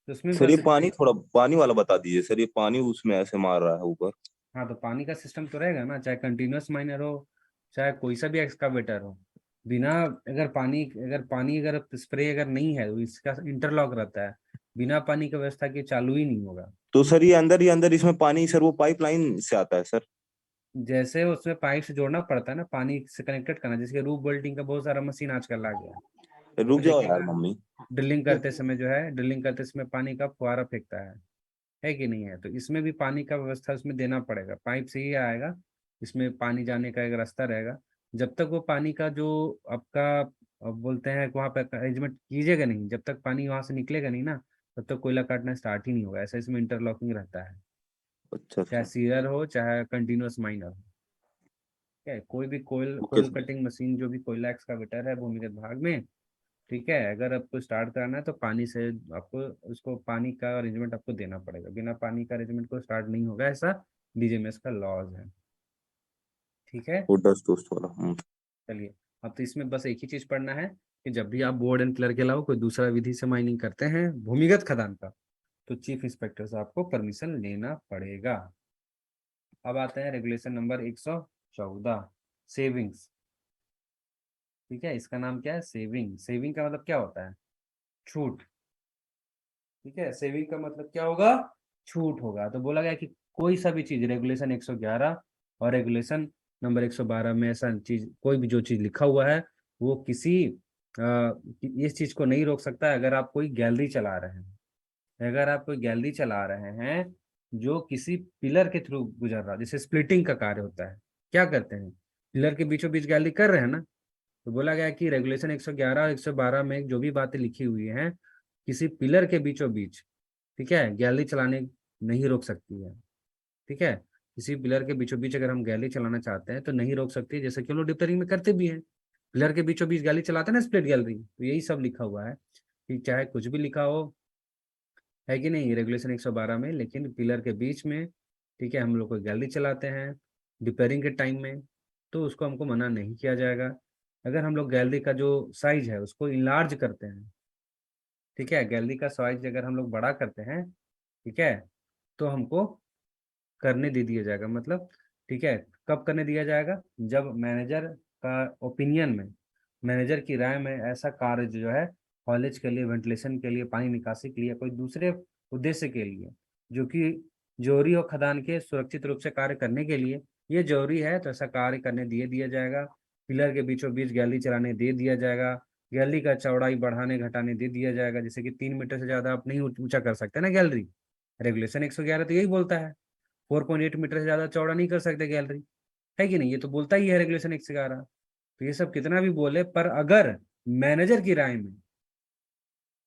तो उसमें सर ये बस पानी, थोड़ा पानी वाला बता दीजिए सर, ये पानी उसमें ऐसे मार रहा है ऊपर। हाँ, तो पानी का सिस्टम तो रहेगा ना, चाहे कंटिन्यूअस माइनर हो, चाहे कोई सा भी एक्सकावेटर हो। बिना, अगर स्प्रे अगर नहीं है, तो इसका इंटरलॉक रहता है, बिना पानी की व्यवस्था के चालू ही नहीं होगा। तो सर ये अंदर इसमें पानी सर वो पाइपलाइन से आता है सर? जैसे उसमें पाइप से जोड़ना पड़ता है ना, पानी से कनेक्टेड करना, जैसे रूफ बोल्टिंग का बहुत सारा मशीन आजकल आ गया है। रुक तो जाओ यार देखिएगा, मम्मी। ड्रिलिंग करते समय पानी का फुहारा फेंकता है कि नहीं है? तो इसमें भी पानी का व्यवस्था उसमें देना पड़ेगा, पाइप से ही आएगा। इसमें पानी जाने का एक रास्ता रहेगा। जब तक वो पानी का जो आपका, अब बोलते हैं वहाँ पे अरेंजमेंट कीजिएगा नहीं, जब तक पानी वहां से निकलेगा नहीं ना, तब तक कोयला काटना स्टार्ट ही नहीं होगा। ऐसा इसमें इंटरलॉकिंग रहता है, अच्छा चाहे सर। सीयर हो चाहे कंटिन्यूअस माइनर हो। ठीक है, कोई भी ओके कोयल सर। कटिंग मशीन जो भी कोयला एक्सकावेटर है भूमिगत भाग में, ठीक है, अगर आपको स्टार्ट कराना है तो पानी से, आपको उसको पानी का अरेंजमेंट आपको देना पड़ेगा। बिना पानी का अरेंजमेंट को स्टार्ट नहीं होगा, ऐसा डीजीएमएस का लॉज है। ठीक है, वो डस्ट उस्ट वाला। चलिए। अब तो इसमें बस एक ही चीज पढ़ना है कि जब भी आप बोर्ड एंड पिलर के अलावा कोई दूसरा विधि से माइनिंग करते हैं भूमिगत खदान का, तो चीफ इंस्पेक्टर से आपको परमिशन लेना पड़ेगा। अब आते हैं रेगुलेशन नंबर 114, सेविंग्स। ठीक है, इसका नाम क्या है? सेविंग का मतलब क्या होता है? छूट। ठीक है, सेविंग का मतलब क्या होगा? छूट होगा। तो बोला गया कि कोई सा भी चीज रेगुलेशन 111 और रेगुलेशन नंबर 112 में ऐसा चीज, कोई भी जो चीज लिखा हुआ है, वो किसी इस चीज को नहीं रोक सकता। अगर आप कोई गैलरी चला रहे हैं, अगर आप कोई गैलरी चला रहे हैं जो किसी पिलर के थ्रू गुजर रहा है, जैसे स्प्लिटिंग का कार्य होता है, क्या करते हैं? पिलर के बीचों बीच गैलरी कर रहे हैं ना। तो बोला गया कि रेगुलेशन 111 और 112 में जो भी बातें लिखी हुई हैं, किसी पिलर के बीचों बीच, ठीक है, गैलरी चलाने नहीं रोक सकती है। ठीक है, किसी पिलर के बीचों बीच अगर हम गैलरी चलाना चाहते हैं तो नहीं रोक सकती, जैसे कि हम लोग डिप्लरिंग में करते भी हैं, पिलर के बीचों बीच गैलरी चलाते हैं ना, स्प्लिट गैलरी। तो यही सब लिखा हुआ है कि चाहे कुछ भी लिखा हो, है कि नहीं, रेगुलेशन 112 में, लेकिन पिलर के बीच में, ठीक है, हम लोग को गैलरी चलाते हैं डिपेयरिंग के टाइम में, तो उसको हमको मना नहीं किया जाएगा। अगर हम लोग गैलरी का जो साइज है उसको इनलार्ज करते हैं, ठीक है, गैलरी का साइज अगर हम लोग बड़ा करते हैं, ठीक है, तो हमको करने दे दिया जाएगा। मतलब, ठीक है, कब करने दिया जाएगा? जब मैनेजर का ओपिनियन में, मैनेजर की राय में ऐसा कार्य जो है, कॉलेज के लिए, वेंटिलेशन के लिए, पानी निकासी के लिए, कोई दूसरे उद्देश्य के लिए, जो कि जरूरी हो खदान के सुरक्षित रूप से कार्य करने के लिए, ये जरूरी है, तो ऐसा कार्य करने दिया जाएगा। पिलर के बीचों बीच गैलरी चलाने दे दिया जाएगा। गैलरी का चौड़ाई बढ़ाने घटाने दे दिया जाएगा, जैसे कि 3 मीटर से ज्यादा आप नहीं ऊंचा कर सकते ना गैलरी। रेगुलेशन 111 तो यही बोलता है, 4.8 मीटर से ज्यादा चौड़ा नहीं कर सकते गैलरी, है कि नहीं? ये तो बोलता ही है रेगुलेशन 111। तो ये सब कितना भी बोले, पर अगर मैनेजर की राय में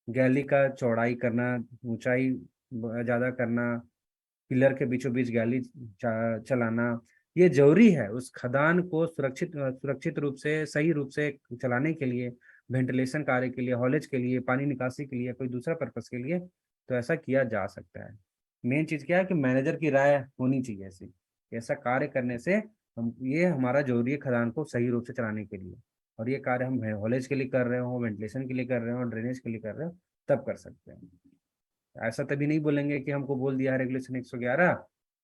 गैलरी का चौड़ाई करना, ऊंचाई ज्यादा करना, पिलर के बीचों बीच गैली चलाना, ये जरूरी है उस खदान को सुरक्षित रूप से, सही रूप से चलाने के लिए, वेंटिलेशन कार्य के लिए, हॉलेज के लिए, पानी निकासी के लिए, कोई दूसरा पर्पस के लिए, तो ऐसा किया जा सकता है। मेन चीज क्या है कि मैनेजर की राय होनी चाहिए ऐसी, ऐसा कार्य करने से हम, ये हमारा जरूरी है खदान को सही रूप से चलाने के लिए, और ये कार्य हम हॉलेज के लिए कर रहे हो, वेंटिलेशन के लिए कर रहे हो, ड्रेनेज के लिए कर रहे हो, तब कर सकते हैं। ऐसा तभी नहीं बोलेंगे कि हमको बोल दिया है रेगुलेशन 111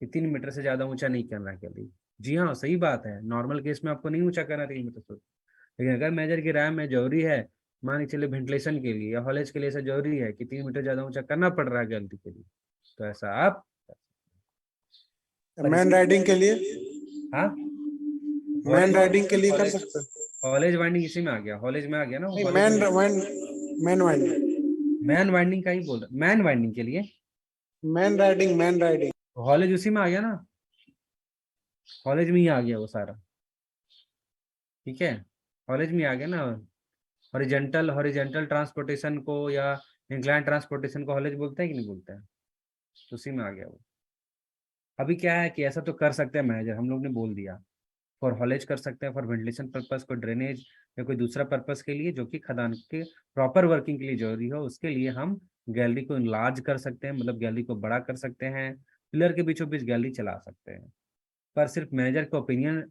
कि 3 मीटर से ज्यादा ऊंचा नहीं करना है कभी। जी हाँ, सही बात है, नॉर्मल केस में आपको नहीं ऊंचा करना 3 मीटर से, लेकिन अगर मेजर की राय में जरूरी है, मान के चलिए वेंटिलेशन के लिए या हॉलेज के लिए ऐसा जरूरी है कि 3 मीटर ज्यादा ऊंचा करना पड़ रहा है गलती के लिए, तो ऐसा आप मैन राइडिंग के लिए, हाँ मैन राइडिंग के लिए कर सकते हैं। हॉलेज वाइंडिंग इसी में आ गया, हॉलेज में आ गया ना, नहीं, मैन वाइंडिंग, मैन वाइंडिंग का ही बोल रहा, मैन वाइंडिंग के लिए मैन राइडिंग हॉलेज उसी में आ गया ना, कॉलेज में ही आ गया वो सारा, ठीक है, कॉलेज में आ गया ना। हॉरिजेंटल ट्रांसपोर्टेशन को या इंक्लाइन ट्रांसपोर्टेशन को कॉलेज बोलते हैं कि नहीं बोलते हैं, तो उसी में आ गया वो। अभी क्या है कि ऐसा तो कर सकते हैं मैनेजर, हम लोग ने बोल दिया, फॉर हॉलेज कर सकते हैं, फॉर वेंटिलेशन पर्पस, कोई ड्रेनेज या कोई दूसरा पर्पस के लिए जो कि खदान के प्रॉपर वर्किंग के लिए जरूरी हो, उसके लिए हम गैलरी को इनलार्ज कर सकते हैं, मतलब गैलरी को बड़ा कर सकते हैं, पिलर के बीचों बीच गैलरी चला सकते हैं। पर सिर्फ मैनेजर का ओपिनियन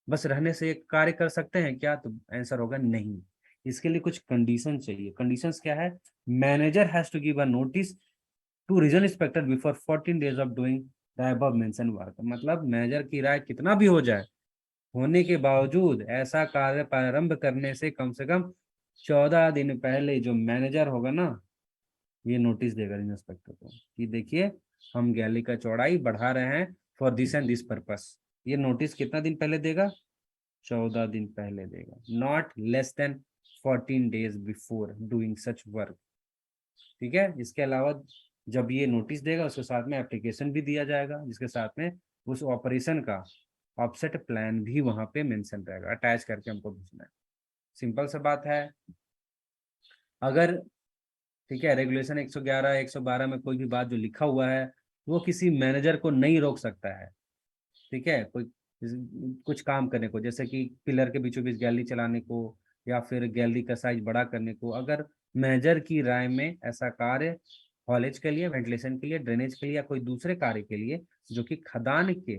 बस रहने से एक कार्य कर सकते हैं क्या, तो आंसर होगा नहीं, इसके लिए कुछ कंडीशन चाहिए। कंडीशंस क्या है, manager has to give a notice to regional inspector before 14 days of doing the above mention work. मतलब मैनेजर की राय कितना भी हो जाए, होने के बावजूद ऐसा कार्य प्रारंभ करने से कम 14 दिन पहले जो मैनेजर होगा ना, ये नोटिस देगा रीजनल इंस्पेक्टर को कि देखिए हम गैलरी का चौड़ाई बढ़ा रहे हैं for this and this purpose. ये नोटिस कितना दिन पहले देगा, 14 दिन पहले देगा, not less than 14 days before doing such work. ठीक है, इसके अलावा जब ये नोटिस देगा उसके साथ में एप्लीकेशन भी दिया जाएगा, जिसके साथ में उस ऑपरेशन का ऑफसेट प्लान भी वहां पे मेंशन रहेगा, अटैच करके हमको भेजना है। सिंपल सा बात है। अगर ठीक है, रेगुलेशन 111 112 में कोई भी बात जो लिखा हुआ है वो किसी मैनेजर को नहीं रोक सकता है, ठीक है, कोई कुछ काम करने को, जैसे कि पिलर के बीचों बीच गैलरी चलाने को या फिर गैलरी का साइज बड़ा करने को, अगर मैनेजर की राय में ऐसा कार्य हॉलेज के लिए, वेंटिलेशन के लिए, ड्रेनेज के लिए या कोई दूसरे कार्य के लिए जो कि खदान के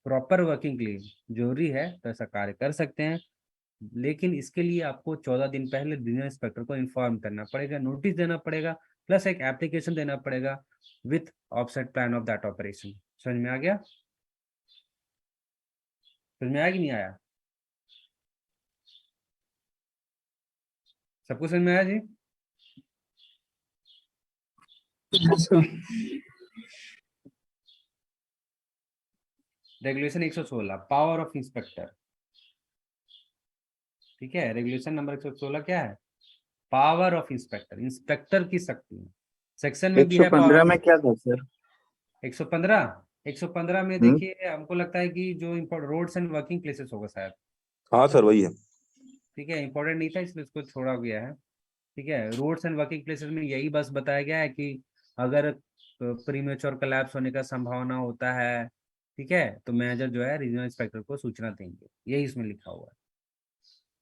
प्रॉपर वर्किंग के लिए जरूरी है, तो ऐसा कार्य कर सकते हैं। लेकिन इसके लिए आपको 14 दिन पहले रीजनल इंस्पेक्टर को इन्फॉर्म करना पड़ेगा, नोटिस देना पड़ेगा, प्लस एक एप्लीकेशन देना पड़ेगा with offset plan of that operation. समझ में आ गया? समझ में आया कि नहीं आया? सबको समझ में आया जी? रेगुलेशन 116 पावर ऑफ इंस्पेक्टर, ठीक है, रेगुलेशन नंबर 116 क्या है, पावर ऑफ इंस्पेक्टर, इंस्पेक्टर की शक्ति। सेक्शन में भी है 115 में क्या था सर? 115 में देखिए, हमको लगता है कि जो रोड्स एंड वर्किंग प्लेसेस होगा शायद। हाँ सर वही है। ठीक है, इंपॉर्टेंट नहीं था इसलिए इसको छोड़ा गया है। ठीक है, रोड्स एंड वर्किंग प्लेसेस में यही बस बताया गया है कि अगर प्रीमेच्योर कोलैप्स होने का संभावना होता है, ठीक है, तो मैनेजर जो है रीजनल इंस्पेक्टर को सूचना देंगे, यही इसमें लिखा हुआ है।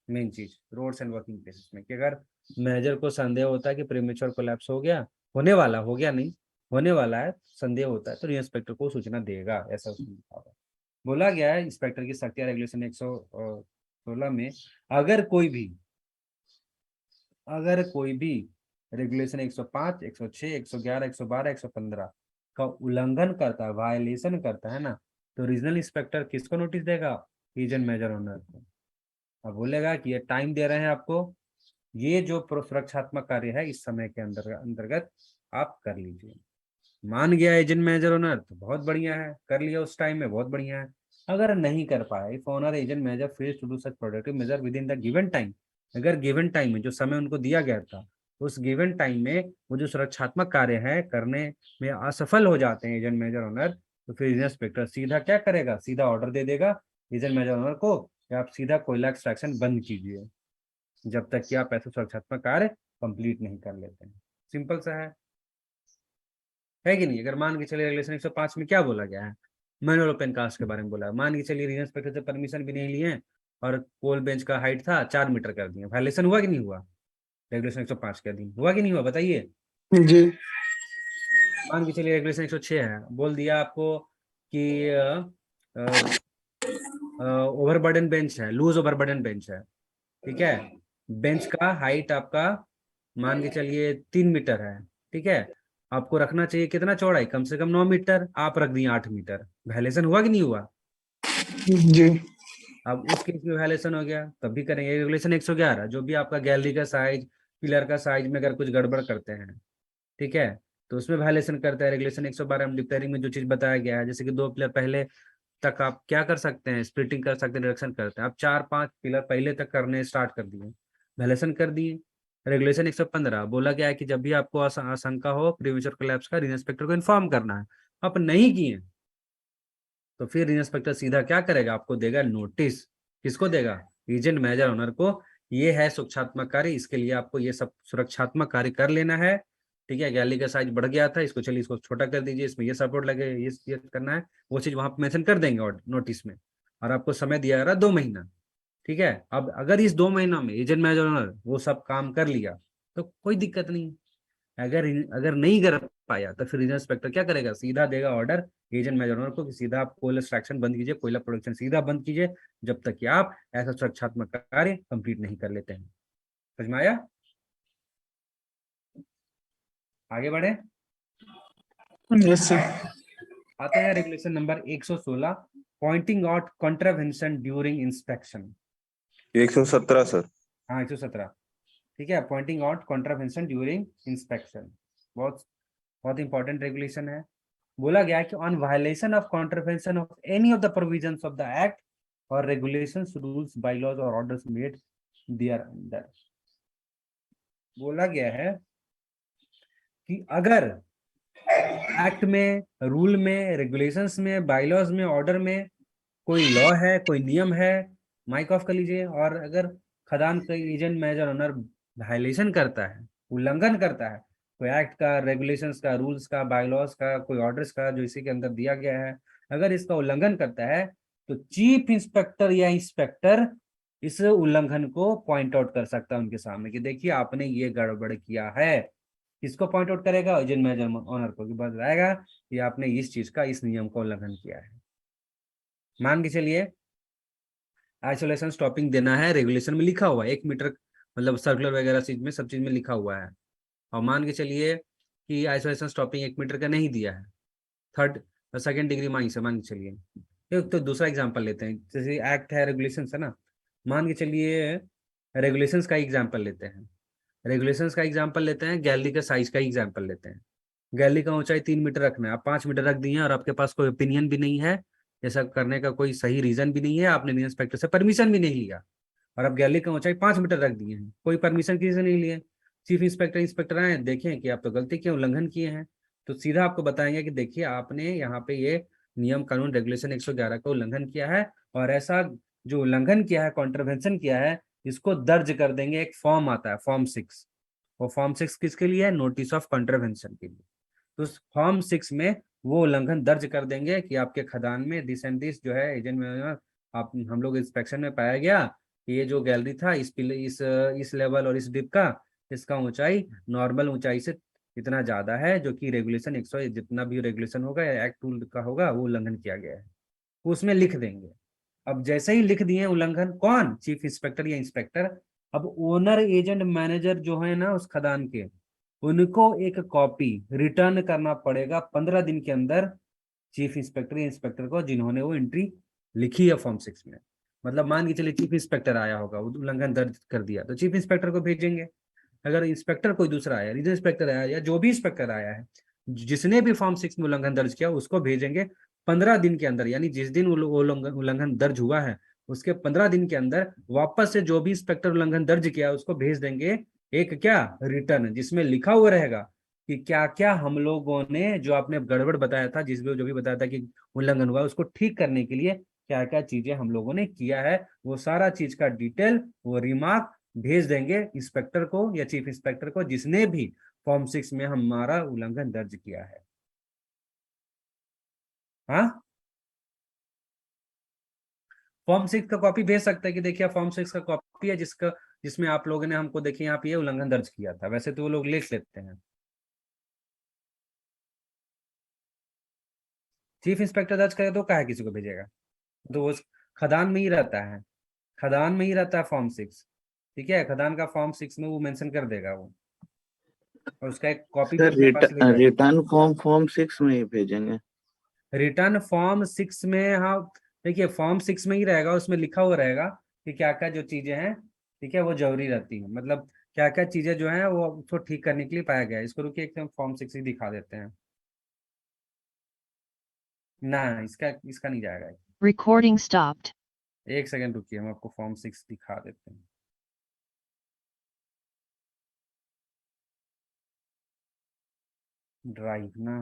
मेन चीज रोड्स एंड वर्किंग प्लेसेस में कि अगर मैनेजर को संदेह होता है कि प्रीमेच्योर कोलैप्स हो गया, हो गया नहीं, होने वाला है, संदेह होता है, तो रीजनल इंस्पेक्टर को सूचना देगा, ऐसा उसमें लिखा हुआ है। बोला गया है इंस्पेक्टर की शक्तियां रेगुलेशन 116 में, अगर कोई भी रेगुलेशन 105, 106, 111, 112, 115 का उल्लंघन करता है, वायलेशन करता है ना, तो रीजनल इंस्पेक्टर किसको नोटिस देगा, रीजन मेजर ओनर को। अब बोलेगा कि ये टाइम दे रहे हैं आपको, ये जो सुरक्षात्मक कार्य है इस समय के अंतर्गत आप कर लीजिए। मान गया एजेंट मैनेजर ओनर तो बहुत बढ़िया है, कर लिया उस टाइम में, बहुत बढ़िया है। अगर नहीं कर पाए, if owner agent manager fails to do such productive measure within the given time, अगर गिवन टाइम में जो समय उनको दिया गया था उस गिवन टाइम में वो जो सुरक्षात्मक कार्य है करने में असफल हो जाते हैं एजेंट मैनेजर ओनर, तो फिर इंस्पेक्टर सीधा क्या करेगा, सीधा ऑर्डर दे देगा एजेंट मैनेजर ओनर को कि आप सीधा कोयला एक्सट्रैक्शन बंद कीजिए जब तक कि आप ऐसे सुरक्षात्मक कार्य कंप्लीट नहीं कर लेते हैं। सिंपल सा है। है कि नहीं? अगर मान के चलिए रेगुलेशन 105 में क्या बोला गया है, मैनुअल ओपन कास्ट के बारे में बोला है। मान के चलिए रीजन इंस्पेक्टर से परमिशन भी नहीं लिए और कोल बेंच का हाइट था 4 मीटर कर दिया, वायलेशन हुआ कि नहीं हुआ? रेगुलेशन 105 के अधीन हुआ कि नहीं हुआ, बताइए। जी मान के चलिए रेगुलेशन 106 है, बोल दिया आपको कि ओवरबर्डन बेंच है, लूज ओवरबर्डन बेंच है, ठीक है। बेंच का हाइट आपका मान के चलिए 3 मीटर है, ठीक है। आपको रखना चाहिए कितना चौड़ाई, कम से कम 9 मीटर, आप रख दिए 8 मीटर, वायलेशन हुआ कि नहीं हुआ? जी अब उस केस में वायलेशन हो गया, तब भी करेंगे। रेगुलेशन 111 जो भी आपका गैलरी का साइज, पिलर का साइज में अगर कुछ गड़बड़ करते हैं, ठीक है, तो उसमें वायलेशन करता है। रेगुलेशन 112 में डिक्लेयरिंग में जो चीज बताया गया है, जैसे कि 2 पिलर पहले तक आप क्या कर सकते हैं, स्प्लिटिंग कर सकते हैं, रिडक्शन करते हैं। आप 4-5 पिलर पहले तक करने स्टार्ट कर दिए, वायलेशन कर दिए। रेगुलेशन 115 बोला गया है कि जब भी आपको आशंका हो प्रीमेच्योर कोलैप्स का, रीजन इंस्पेक्टर को इन्फॉर्म करना है। आप नहीं किए तो फिर रीजन इंस्पेक्टर सीधा क्या करेगा, आपको देगा नोटिस। किसको देगा? एजेंट मैनेजर ओनर को। ये है सुरक्षात्मक कार्य, इसके लिए आपको ये सब सुरक्षात्मक कार्य कर लेना है, ठीक है। गैलरी का साइज बढ़ गया था, इसको चलिए इसको छोटा कर दीजिए, इसमें ये सपोर्ट लगे, ये करना है, वो चीज वहां पर मेंशन कर देंगे और नोटिस में। और आपको समय दिया जा रहा है 2 महीना, ठीक है। अब अगर इस 2 महीनों में एजेंट मैनेजर ओनर वो सब काम कर लिया तो कोई दिक्कत नहीं। अगर अगर नहीं कर पाया तो फिर रीजनल इंस्पेक्टर क्या करेगा, सीधा देगा ऑर्डर एजेंट मैनेजर ओनर को कि सीधा आप कोयला एक्सट्रैक्शन बंद कीजिए, कोयला प्रोडक्शन सीधा बंद कीजिए, जब तक कि आप ऐसा सुरक्षात्मक कार्य कंप्लीट नहीं कर लेते हैं। समझ में आया? आगे बढ़े, यस सर। आते हैं regulation number 116, pointing out contravention during inspection. 117 sir. हाँ 117, ठीक है। Pointing out contravention during inspection बहुत बहुत इंपॉर्टेंट रेगुलेशन है। बोला गया है कि on violation of contravention of any of the provisions of the act और रेगुलेशंस, रूल्स, बायलॉज और ऑर्डर्स मेड देयर अंडर, बोला गया है कि अगर एक्ट में, रूल में, रेगुलेशंस में, बायलॉज में, ऑर्डर में कोई लॉ है, कोई नियम है, माइक ऑफ कर लीजिए, और अगर खदान का एजेंट मैनेजर ओनर वायलेशन करता है, उल्लंघन करता है कोई एक्ट का, रेगुलेशंस का, रूल्स का, बायलॉज का, कोई ऑर्डर्स का जो इसी के अंदर दिया गया है, अगर इसका उल्लंघन करता है तो चीफ इंस्पेक्टर या इंस्पेक्टर इस उल्लंघन को पॉइंट आउट कर सकता है उनके सामने कि देखिए आपने ये गड़बड़ किया है। किसको पॉइंट आउट करेगा? एजेंट मैनेजर ओनर को, कि बताएगा कि आपने इस चीज का, इस नियम का उल्लंघन किया है। मान के चलिए आइसोलेशन स्टॉपिंग देना है, रेगुलेशन में लिखा हुआ है 1 मीटर, मतलब सर्कुलर वगैरह चीज में, सब चीज में लिखा हुआ है। और मान के चलिए कि आइसोलेशन स्टॉपिंग 1 मीटर का नहीं दिया है, थर्ड सेकेंड डिग्री माइंस है, मान के चलिए। एक तो दूसरा एग्जांपल लेते हैं, जैसे एक्ट है, रेगुलेशंस है ना, मान के चलिए रेगुलेशंस का एग्जांपल लेते हैं। रेगुलेशंस का एग्जांपल लेते हैं, गैलरी का साइज का एग्जांपल लेते हैं। गैलरी का ऊंचाई 3 मीटर रखना है, आप 5 मीटर रख दिए और आपके पास कोई ओपिनियन भी नहीं है, ऐसा करने का कोई सही रीजन भी नहीं है, आपने इंस्पेक्टर से परमिशन भी नहीं लिया, और आप गैलरी का ऊंचाई 5 मीटर रख दिए हैं, कोई परमिशन किसी से नहीं लिए। चीफ इंस्पेक्टर आए, देखें कि आप तो गलती किए, उल्लंघन किए हैं, तो सीधा आपको बताएंगे कि देखिए आपने यहाँ पे ये नियम कानून रेगुलेशन 111 का उल्लंघन किया है, और ऐसा जो उल्लंघन किया है, कॉन्ट्रवेंशन किया है, इसको दर्ज कर देंगे। एक फॉर्म आता है फॉर्म 6, वो फॉर्म 6 किसके लिए है? नोटिस ऑफ कॉन्ट्रवेंशन के लिए। तो उस फॉर्म 6 में वो उल्लंघन दर्ज कर देंगे कि आपके खदान में दिस एंड दिस जो है एजेंट में, आप हम लोग इंस्पेक्शन में पाया गया कि ये जो गैलरी था इस लेवल और इस डिप का, इसका ऊंचाई नॉर्मल ऊंचाई से इतना ज्यादा है, जो कि रेगुलेशन 100 जितना भी रेगुलेशन होगा या एक्ट रूल का होगा वो उल्लंघन किया गया है, उसमें लिख देंगे। अब जैसे ही लिख दिए उल्लंघन, कौन? चीफ इंस्पेक्टर या इंस्पेक्टर। अब ओनर, एजेंट, मैनेजर जो है ना उस खदान के, उनको एक कॉपी रिटर्न करना पड़ेगा 15 दिन के अंदर चीफ इंस्पेक्टर या इंस्पेक्टर को, जिन्होंने वो एंट्री लिखी है फॉर्म 6 में। मतलब मान के चलिए चीफ इंस्पेक्टर आया होगा, उल्लंघन दर्ज कर दिया, तो चीफ इंस्पेक्टर को भेजेंगे। अगर इंस्पेक्टर कोई दूसरा आया, रीजनल इंस्पेक्टर आया या जो भी इंस्पेक्टर आया है, जिसने भी फॉर्म 6 में उल्लंघन दर्ज किया, उसको भेजेंगे 15 दिन के अंदर, यानी जिस दिन उल्लंघन दर्ज हुआ है उसके 15 दिन के अंदर वापस से जो भी इंस्पेक्टर उल्लंघन दर्ज किया उसको भेज देंगे एक क्या, रिटर्न, जिसमें लिखा हुआ रहेगा कि क्या क्या हम लोगों ने, जो आपने गड़बड़ बताया था, जो भी बताया था कि उल्लंघन हुआ, उसको ठीक करने के लिए क्या क्या चीजें हम लोगों ने किया है, वो सारा चीज का डिटेल, वो रिमार्क भेज देंगे इंस्पेक्टर को या चीफ इंस्पेक्टर को, जिसने भी फॉर्म 6 में हमारा उल्लंघन दर्ज किया है। हाँ, फॉर्म 6 का कॉपी भेज सकता है कि देखिए फॉर्म 6 का कॉपी है जिसमें आप लोगों ने हमको देखिए यहाँ पे ये उल्लंघन दर्ज किया था। वैसे तो वो लोग लिख लेते हैं। चीफ इंस्पेक्टर दर्ज करे तो काहे किसी को भेजेगा? तो वो खदान में ही रहता है, खदान में ही रहता है फॉर्म 6। ठीक है, खदान का फॉर्म 6 में वो मेंशन कर देगा वो, और उसका एक कॉपी भी सर अपने पास ले जाएगा। रिटर्न फॉर्म 6 में ही भेजेंगे। रिटर्न फॉर्म 6 में, हाँ देखिए फॉर्म 6 में ही रहेगा, उसमें लिखा हुआ रहेगा कि क्या क्या जो चीजें हैं, ठीक है, वो जरूरी रहती है। मतलब क्या क्या चीजें जो है वो उसको ठीक करने के लिए पाया गया है। इसको रुकिए एकदम फॉर्म 6 ही दिखा देते हैं। ना, इसका नहीं जाएगा। Recording stopped. एक सेकंड रुकिए, हम आपको फॉर्म 6 दिखा देते हैं। ड्राइव ना,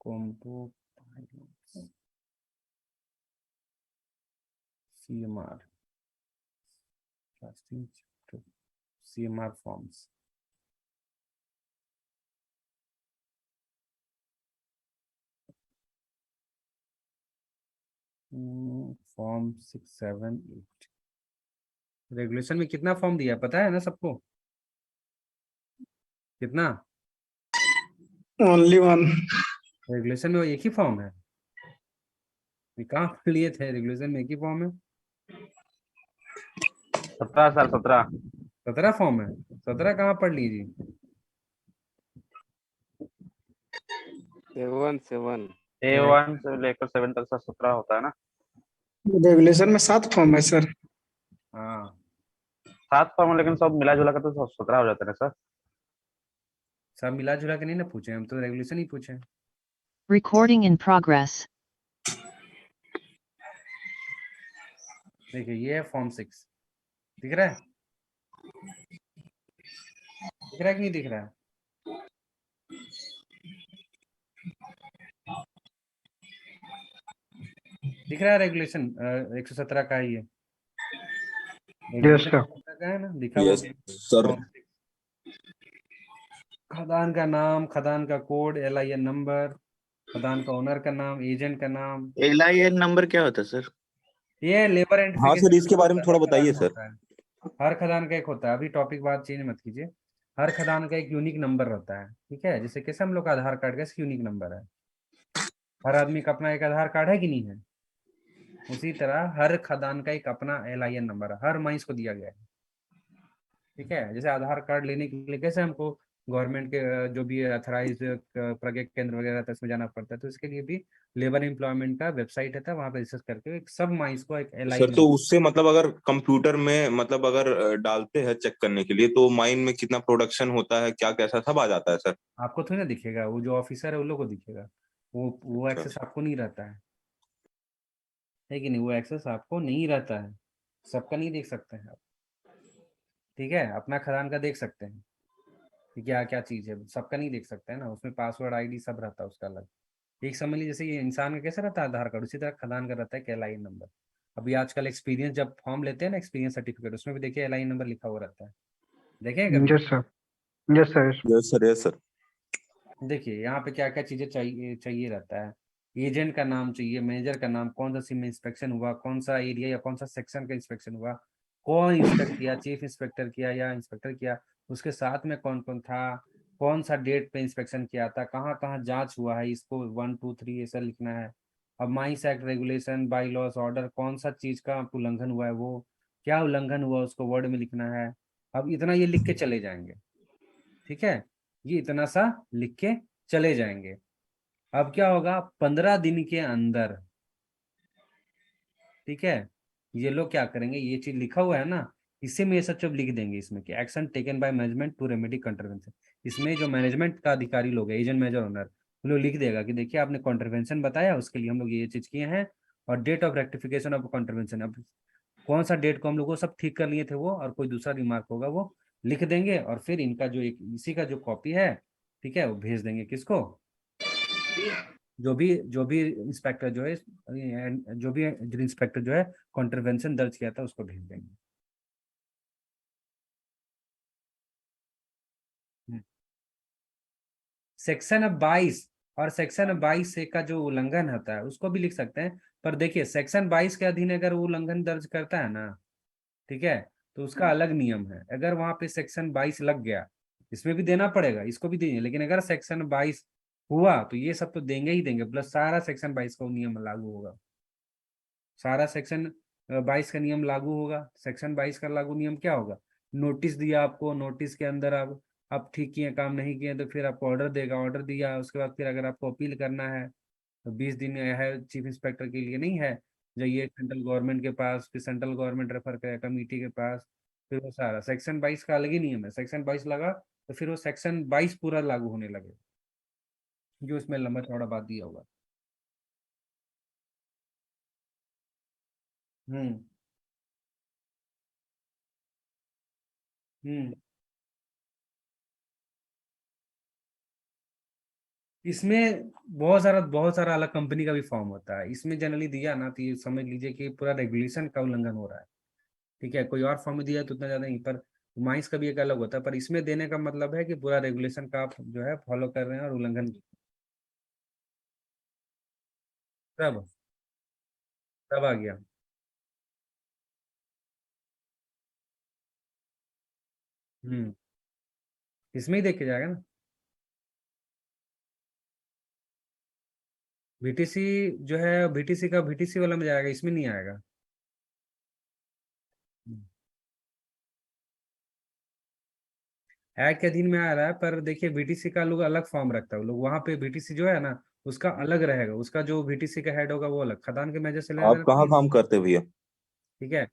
combo CMR CMR forms. Form 6, 7, 8 regulation में कितना फॉर्म दिया है पता है ना सबको? कितना? Only one. रेगुलेशन में वो एक ही फॉर्म है। ये कहाँ पढ़ लिए थे? रेगुलेशन में एक ही फॉर्म है। 17 सर, 17। 17 फॉर्म है? 17 कहाँ पढ़ लीजिए? 7 A1 से लेकर 7 तक सर 17 होता है ना। रेगुलेशन में 7 फॉर्म है सर। हाँ, 7 फॉर्म, लेकिन सब मिला जुला कर तो 17 हो जाता है ना सर। सब मिला जुला के नहीं ना पूछे, हम तो रेगुलेशन ही पूछे। Recording in progress. देखिए ये है फॉर्म 6, दिख रहा है? दिख रहा है कि नहीं दिख रहा है? दिख रहा है रेगुलेशन 117 का है ये। Yes sir. का है ना, दिखा हुआ यस सर। Form 6। खदान का नाम, खदान का कोड, LIN नंबर, खदान का ओनर का नाम, एजेंट का नाम। LIN नंबर क्या होता है सर? ये लेबर हाँ सर, इसके बारे में थोड़ा बताइए सर। होता है। हर खदान का एक होता है। अभी टॉपिक बात चेंज मत कीजिए। हर खदान का एक यूनिक नंबर रहता है, ठीक है, जैसे कैसे हम लोग का आधार कार्ड का यूनिक नंबर है। हर आदमी का अपना एक आधार कार्ड है कि नहीं है? उसी तरह हर खदान का एक अपना LIN नंबर है, हर माइंस को दिया गया है। ठीक है, जैसे आधार कार्ड लेने के लिए कैसे हमको गवर्नमेंट के जो भी अथराइज प्रज्ञा केंद्र वगैरह रहता है उसमें जाना पड़ता है, तो इसके लिए भी लेबर एम्प्लॉयमेंट का वेबसाइट रहता है, वहाँ पे रिसर्च करके एक सब माइंस को एक LI सर तो उससे मतलब अगर कंप्यूटर में मतलब अगर डालते हैं चेक करने के लिए, तो माइन में कितना प्रोडक्शन होता है, क्या कैसा सब आ जाता है सर? आपको थोड़ी ना दिखेगा, वो जो ऑफिसर है उन लोग को दिखेगा। वो अच्छा। एक्सेस आपको नहीं रहता है कि नहीं? वो एक्सेस आपको नहीं रहता है, सबका नहीं देख सकते हैं आप। ठीक है, अपना खदान का देख सकते हैं कि क्या क्या चीज़ है, सबका नहीं देख सकते हैं ना, उसमें पासवर्ड ID सब रहता है उसका अलग। एक समझ लीजिए जैसे ये इंसान का कैसे रहता है आधार कार्ड, उसी तरह खदान का रहता है LI नंबर। अभी आजकल एक्सपीरियंस जब फॉर्म लेते हैं ना, एक्सपीरियंस सर्टिफिकेट, उसमें भी देखिए LI नंबर लिखा हुआ रहता है। देखें कभी? Yes sir, yes sir. Yes sir, yes sir. देखिए यहाँ पे क्या क्या चीजें चाहिए चाहिए रहता है। एजेंट का नाम चाहिए, मैनेजर का नाम, कौन सा सिम में इंस्पेक्शन हुआ, कौन सा एरिया या कौन सा सेक्शन का इंस्पेक्शन हुआ, कौन इंस्पेक्ट किया, चीफ इंस्पेक्टर किया या इंस्पेक्टर किया, उसके साथ में कौन कौन था, कौन सा डेट पे इंस्पेक्शन किया था, कहाँ कहाँ जांच हुआ है, इसको 1 2 3 ऐसा लिखना है। अब mines act, regulation, by loss, order, कौन सा चीज का उल्लंघन हुआ है, वो क्या उल्लंघन हुआ उसको वर्ड में लिखना है। अब इतना ये लिख के चले जाएंगे, ठीक है, ये इतना सा लिख के चले जाएंगे। अब क्या होगा 15 दिन के अंदर, ठीक है, ये लोग क्या करेंगे, ये चीज लिखा हुआ है ना, इसी में ये सब जब लिख देंगे इसमें कि action taken by management to remedy contravention. इसमें जो मैनेजमेंट का अधिकारी लोग है, एजेंट, मैनेजर, ओनर, वो लोग लिख देगा कि देखिए आपने कॉन्ट्रवेंशन बताया, उसके लिए हम लोग ये चीज किए हैं, और date of rectification of contravention, अब कौन सा डेट को हम लोग को सब ठीक कर लिए थे वो, और कोई दूसरा रिमार्क होगा वो लिख देंगे, और फिर इनका जो एक इसी का जो कॉपी है, ठीक है, वो भेज देंगे किसको, जो भी इंस्पेक्टर जो है, जो भी इंस्पेक्टर जो है कॉन्ट्रवेंशन दर्ज किया था उसको भेज देंगे। सेक्शन 22 और सेक्शन 22 से का जो उल्लंघन होता है उसको भी लिख सकते हैं, पर देखिए सेक्शन 22 के अधीन अगर वो उल्लंघन दर्ज करता है ना, ठीक है, तो उसका अलग नियम है। अगर वहां पे सेक्शन 22 लग गया, इसमें भी देना पड़ेगा, इसको भी देंगे, लेकिन अगर सेक्शन 22 हुआ तो ये सब तो देंगे ही देंगे, प्लस सारा सेक्शन 22 का नियम लागू होगा, सारा सेक्शन 22 का नियम लागू होगा। सेक्शन 22 का लागू नियम क्या होगा? नोटिस दिया आपको, नोटिस के अंदर आप ठीक किए, काम नहीं किए तो फिर आपको ऑर्डर देगा, ऑर्डर दिया उसके बाद फिर अगर आपको अपील करना है तो 20 दिन है चीफ इंस्पेक्टर के लिए, नहीं है, जाइए सेंट्रल गवर्नमेंट के पास, फिर सेंट्रल गवर्नमेंट रेफर करेगा कमेटी के पास, फिर वो सारा सेक्शन 22 का अलग ही नियम है। सेक्शन 22 लगा तो फिर वो सेक्शन 22 पूरा लागू होने लगे, जो इसमें लंबा चौड़ा बात दिया होगा। हम्म हम्म इसमें बहुत सारा अलग कंपनी का भी फॉर्म होता है। इसमें जनरली दिया ना तो ये समझ लीजिए कि पूरा रेगुलेशन का उल्लंघन हो रहा है, ठीक है। कोई और फॉर्म में दिया तो उतना ज्यादा नहीं, पर माइंस का भी एक अलग होता है, पर इसमें देने का मतलब है कि पूरा रेगुलेशन का आप जो है फॉलो कर रहे हैं और उल्लंघन सब सब आ गया। हम्म इसमें ही देख के जाएगा ना। बीटीसी जो है, बीटीसी का बीटीसी वाला में जाएगा, इसमें नहीं आएगा। एक्ट के अधीन में आ रहा है, पर देखिए बीटीसी का लोग अलग फॉर्म रखता है, लोग वहां पे बीटीसी जो है ना उसका अलग रहेगा, उसका जो बीटीसी का हेड होगा वो अलग, खदान के मेजर से लेना आप देना कहाँ नहीं है, काम करते भैया? ठीक है।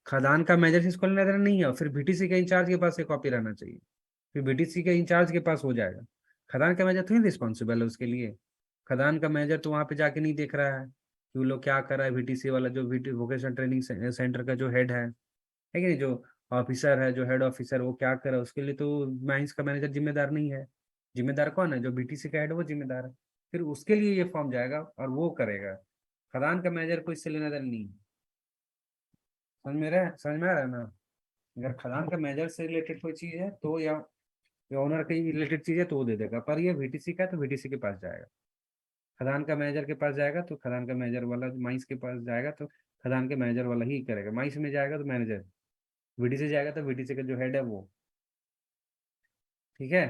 खदान का मेजर से इसको लेना देना नहीं है, और फिर बीटीसी के इंचार्ज के पास एक कॉपी रहना चाहिए, फिर बीटीसी के इंचार्ज के पास हो जाएगा। खदान का मेजर थोड़ी रिस्पॉन्सिबल है उसके लिए। खदान का मेजर तो वहां पे जाके नहीं देख रहा है कि वो लोग क्या कर रहा है, बीटीसी वाला जो वोकेशनल ट्रेनिंग सेंटर का जो हेड है कि नहीं, जो ऑफिसर है, जो हेड ऑफिसर, वो क्या करे, उसके लिए तो माइंस का मैनेजर जिम्मेदार नहीं है। जिम्मेदार कौन है? जो बीटीसी का हेड है वो जिम्मेदार है, फिर उसके लिए ये फॉर्म जाएगा और वो करेगा। खदान का मैनेजर को इससे लेना देना नहीं है। समझ में आ रहा है ना? अगर खदान का मैनेजर से रिलेटेड कोई चीज है तो, या ओनर की रिलेटेड चीज है तो वो दे देगा, पर ये बीटीसी का है तो बीटीसी के पास जाएगा। खदान का मैनेजर के पास जाएगा तो खदान का मैनेजर वाला, माइंस के पास जाएगा तो खदान के मैनेजर वाला ही करेगा, माइंस में जाएगा तो मैनेजर, बीटीसी जाएगा तो बीटीसी का जो हेड है वो, ठीक है।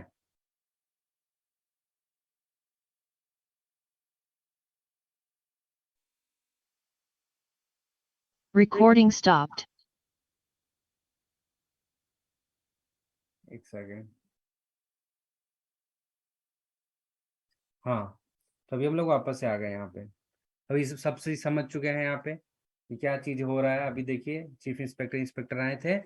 Recording stopped. एक सेकेंड। हाँ, तो अभी हम लोग वापस से आ गए यहाँ पे। अभी सबसे समझ चुके हैं यहाँ पे कि क्या चीज हो रहा है। अभी देखिए चीफ इंस्पेक्टर इंस्पेक्टर आए थे,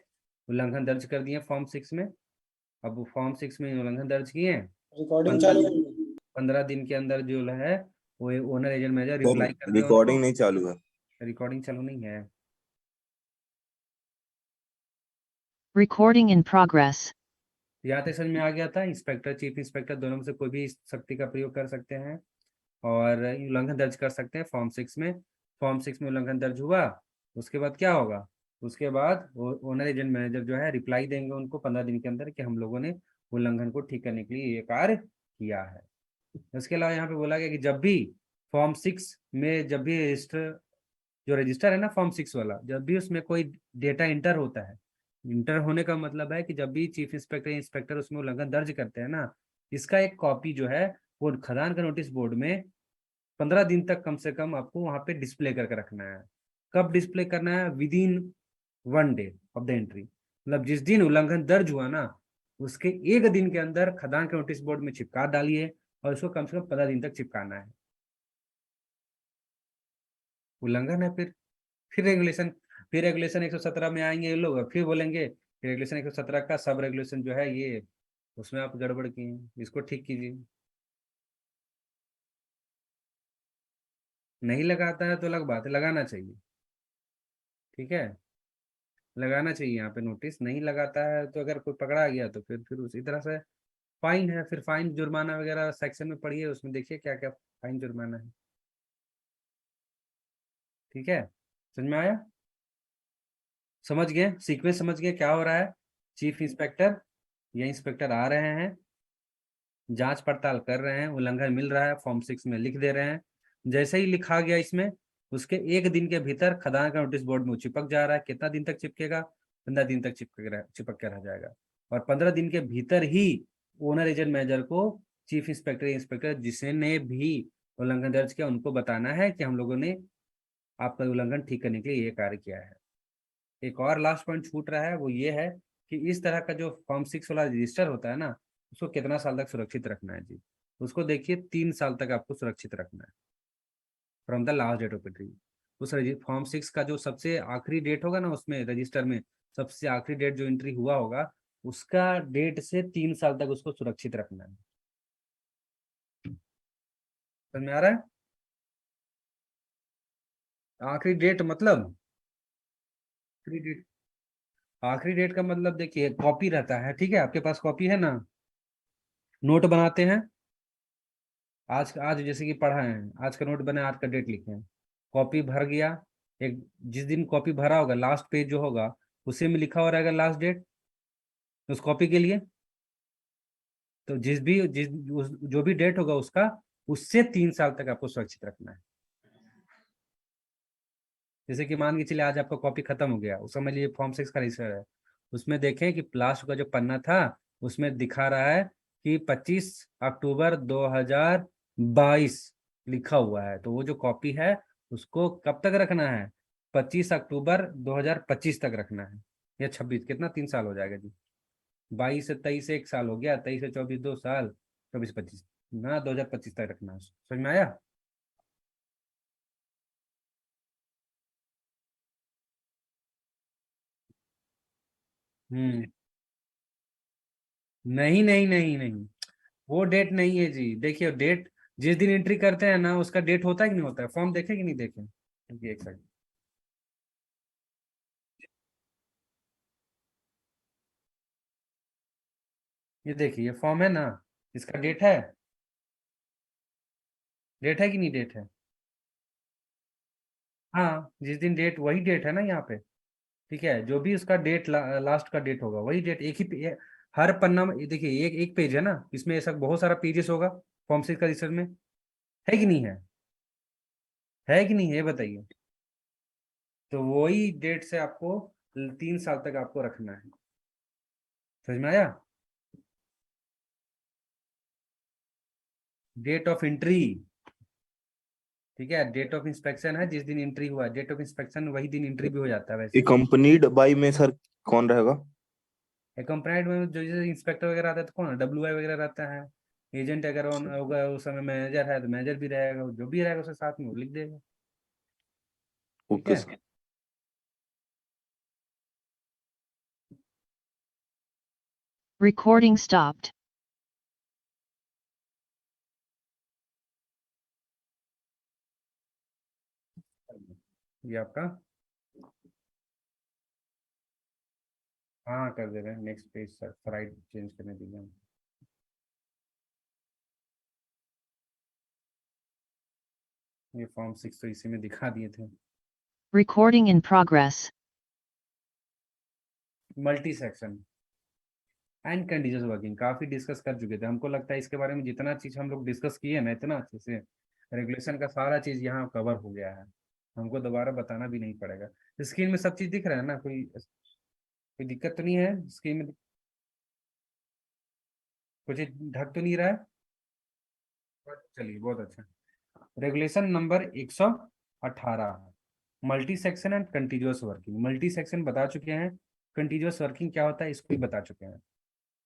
उल्लंघन दर्ज कर दिए फॉर्म 6 में। अब वो फॉर्म 6 में उल्लंघन दर्ज किए, रिकॉर्डिंग 15 चालू दिन 15 दिन के अंदर जो है वो owner agent manager sir reply कर दे रिकॉर्डिंग उनको। नहीं चालू है। रिकॉर्डिंग चालू नहीं है। Recording in progress. यहाँ तक समझ में आ गया था, इंस्पेक्टर चीफ इंस्पेक्टर दोनों में से कोई भी इस शक्ति का प्रयोग कर सकते हैं और उल्लंघन दर्ज कर सकते हैं फॉर्म 6 में। फॉर्म 6 में उल्लंघन दर्ज हुआ, उसके बाद क्या होगा? उसके बाद ओनर एजेंट मैनेजर जो है रिप्लाई देंगे उनको 15 दिन के अंदर कि हम लोगों ने उल्लंघन को ठीक करने के लिए ये कार्य किया है। इसके अलावा यहाँ पे बोला गया कि जब भी फॉर्म 6 में, जब भी रजिस्टर, जो रजिस्टर है ना फॉर्म 6 वाला, जब भी उसमें कोई डेटा इंटर होता है, इंटर होने का मतलब है कि जब भी चीफ इंस्पेक्टर इंस्पेक्टर उसमें उल्लंघन दर्ज करते हैं ना, इसका एक कॉपी जो है वो खदान का नोटिस बोर्ड में 15 दिन तक कम से कम आपको वहां पे डिस्प्ले करके रखना है। कब डिस्प्ले करना है? With in 1 day of the entry, मतलब जिस दिन उल्लंघन दर्ज हुआ ना उसके 1 दिन के अंदर खदान के नोटिस बोर्ड में चिपका डालिए और उसको कम से कम 15 दिन तक चिपकाना है। उल्लंघन है, फिर रेगुलेशन 117 में आएंगे ये लोग, फिर बोलेंगे रेगुलेशन 117 का सब रेगुलेशन जो है ये, उसमें आप गड़बड़ किए, इसको ठीक कीजिए। नहीं लगाता है तो अलग बात है, लगाना चाहिए, ठीक है, लगाना चाहिए। यहाँ पे नोटिस नहीं लगाता है तो अगर कोई पकड़ा गया तो फिर उसी तरह से फाइन है, फिर फाइन जुर्माना वगैरह सेक्शन में पढ़िए, उसमें देखिए क्या क्या फाइन जुर्माना है, ठीक है। समझ में आया? समझ गए सीक्वेंस? समझ गए क्या हो रहा है? चीफ इंस्पेक्टर या इंस्पेक्टर आ रहे हैं, जांच पड़ताल कर रहे हैं, उल्लंघन मिल रहा है, फॉर्म 6 में लिख दे रहे हैं। जैसे ही लिखा गया इसमें, उसके 1 दिन के भीतर खदान का नोटिस बोर्ड में चिपक जा रहा है। कितना दिन तक चिपकेगा? 15 दिन तक चिपक के रह जाएगा। और 15 दिन के भीतर ही ओनर एजेंट मैनेजर को चीफ इंस्पेक्टर जिसने भी उल्लंघन दर्ज किया उनको बताना है कि हम लोगों ने आपका उल्लंघन ठीक करने के लिए ये कार्य किया है। एक और लास्ट पॉइंट छूट रहा है, वो ये है कि इस तरह का जो फॉर्म 6 वाला रजिस्टर होता है ना, उसको कितना साल तक सुरक्षित रखना है जी? उसको देखिए 3 साल तक आपको सुरक्षित रखना है from the last date of entry. उस फॉर्म 6 का जो सबसे आखिरी डेट होगा ना, उसमें रजिस्टर में सबसे आखिरी डेट जो एंट्री हुआ होगा, उसका डेट से 3 साल तक उसको सुरक्षित रखना है। समझ में आ रहा है? आखिरी डेट मतलब आखिरी डेट का मतलब देखिए, कॉपी रहता है, ठीक है, आपके पास कॉपी है ना, नोट बनाते हैं, आज जैसे कि पढ़ा है, आज का नोट बना, आज का डेट लिखे हैं, कॉपी भर गया, एक जिस दिन कॉपी भरा होगा लास्ट पेज जो होगा उसी में लिखा हो रहेगा लास्ट डेट उस कॉपी के लिए। तो जो भी डेट होगा उसका, उससे 3 साल तक आपको सुरक्षित रखना है। जैसे कि मान के चलिए आज आपका कॉपी खत्म हो गया, उस समझ लीजिए फॉर्म 6 का रजिस्टर है, उसमें देखें कि लास्ट का जो पन्ना था उसमें दिखा रहा है कि 25 अक्टूबर 2022 लिखा हुआ है। तो वो जो कॉपी है उसको कब तक रखना है? 25 अक्टूबर 2025 तक रखना है, या 26, कितना 3 साल हो जाएगा जी? 22 से 23 1 साल हो गया, 23 से 24 2 साल, 24 25 ना, 2025 तक रखना है। समझ में आया? हम्म। नहीं नहीं नहीं नहीं, वो डेट नहीं है जी। देखिए डेट जिस दिन एंट्री करते हैं ना, उसका डेट होता है कि नहीं होता है? फॉर्म देखे कि नहीं देखे? देखिए एक सेकंड, ये देखिए ये फॉर्म है ना, इसका डेट है कि नहीं डेट है? हाँ, जिस दिन डेट वही डेट है ना यहाँ पे, ठीक है, जो भी उसका डेट लास्ट का डेट होगा वही डेट। एक ही हर पन्ना में देखिए एक एक पेज है ना, इसमें ऐसा बहुत सारा पेजेस होगा फॉर्म 6 का रजिस्टर में, है कि नहीं है? है कि नहीं है, ये बताइए। तो वही डेट से आपको 3 साल तक आपको रखना है। समझ में आया? डेट ऑफ एंट्री, ठीक है, डेट ऑफ इंस्पेक्शन है जिस दिन एंट्री हुआ, डेट ऑफ इंस्पेक्शन वही दिन एंट्री भी हो जाता है वैसे। एकम्पनीड बाई में सर कौन रहेगा? कंप्लेंट में जो जैसे इंस्पेक्टर वगैरह आता है तो कौन है? WI वगैरह रहता है। एजेंट अगर होगा उस समय, मैनेजर है तो मैनेजर भी रहेगा, जो भी रहेगा उसके साथ में वो लिख देगा। ठीक ओके है, सर। Recording stopped. ये आपका, हाँ कर दे रहे हैं। Next page sir, slide change करने दीजिए हम। ये फॉर्म 6 तो इसी में दिखा दिए थे। Recording in progress. Multi section and continuous working काफी डिस्कस कर चुके थे। हमको लगता है इसके बारे में जितना चीज हम लोग डिस्कस किए ना इतना अच्छे से, रेगुलेशन का सारा चीज यहाँ कवर हो गया है, हमको दोबारा बताना भी नहीं पड़ेगा। स्क्रीन में सब चीज दिख रहा है ना? कोई दिक्कत तो नहीं है स्क्रीन में? कुछ ढक तो नहीं रहा है? चलिए बहुत अच्छा। Regulation number 118, multi section and continuous working. Multi section बता चुके हैं, कंटीन्यूअस वर्किंग क्या होता है इसको भी बता चुके हैं।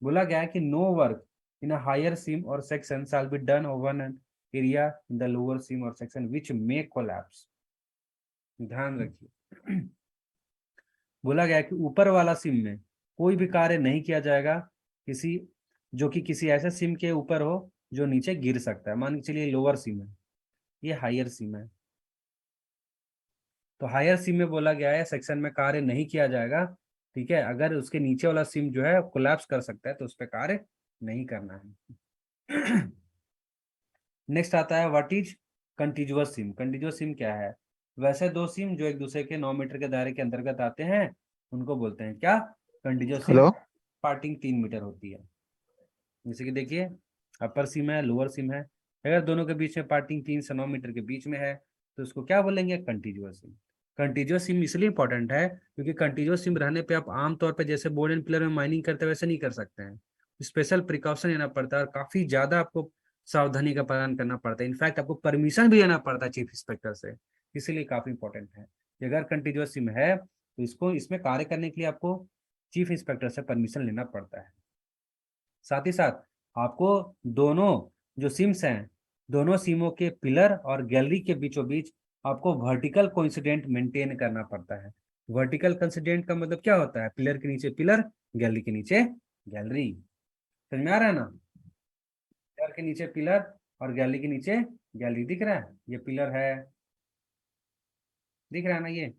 बोला गया है कि no work in a higher seam or section shall be done over an area in the lower seam or section which may collapse. ध्यान रखिए, बोला गया है कि ऊपर वाला सीम में कोई भी कार्य नहीं किया जाएगा किसी जो कि किसी ऐसे सीम के ऊपर हो जो नीचे गिर सकता है। मान के चलिए लोअर सीम है, ये हायर सीम है, तो हायर सीम में बोला गया है सेक्शन में कार्य नहीं किया जाएगा। ठीक है, अगर उसके नीचे वाला सिम जो है कोलैप्स कर सकता है तो उस पर कार्य नहीं करना है। नेक्स्ट आता है what is continuous SIM. Continuous SIM क्या है? वैसे दो सिम जो एक दूसरे के 9 मीटर के दायरे के अंतर्गत आते हैं उनको बोलते हैं क्या? Continuous seam. Hello. Parting 3 metre होती है। जैसे कि देखिए अपर सीम है, लोअर सीम है। अगर दोनों के बीच में पार्टिंग 3 से 9 मीटर के बीच में है तो उसको क्या बोलेंगे? कंटीन्यूअस सीम। कंटीन्यूअस सीम इसलिए इंपॉर्टेंट है क्योंकि कंटीन्यूअस सीम रहने पे आप आमतौर पे जैसे बोर्ड एंड पिलर में माइनिंग करते हैं वैसे नहीं कर सकते हैं। स्पेशल प्रिकॉशन लेना पड़ता है और काफी ज्यादा आपको सावधानी का पालन करना पड़ता है। इनफैक्ट आपको परमिशन भी लेना पड़ता है चीफ इंस्पेक्टर से, इसीलिए काफी इंपॉर्टेंट है कि अगर कंटीन्यूअस सिम है तो इसको इसमें कार्य करने के लिए आपको चीफ इंस्पेक्टर से परमिशन लेना पड़ता है। साथ ही साथ आपको दोनों जो सिम्स हैं, दोनों सिमों के पिलर और गैलरी के बीचों बीच आपको वर्टिकल कोइंसिडेंट मेंटेन करना पड़ता है। वर्टिकल कोइंसिडेंट का मतलब क्या होता है? पिलर के नीचे पिलर, गैलरी के नीचे गैलरी। समझ में आ रहा है ना? पिलर के नीचे पिलर और गैलरी के नीचे गैलरी। दिख रहा है? ये पिलर है, दिख रहा है ना? ये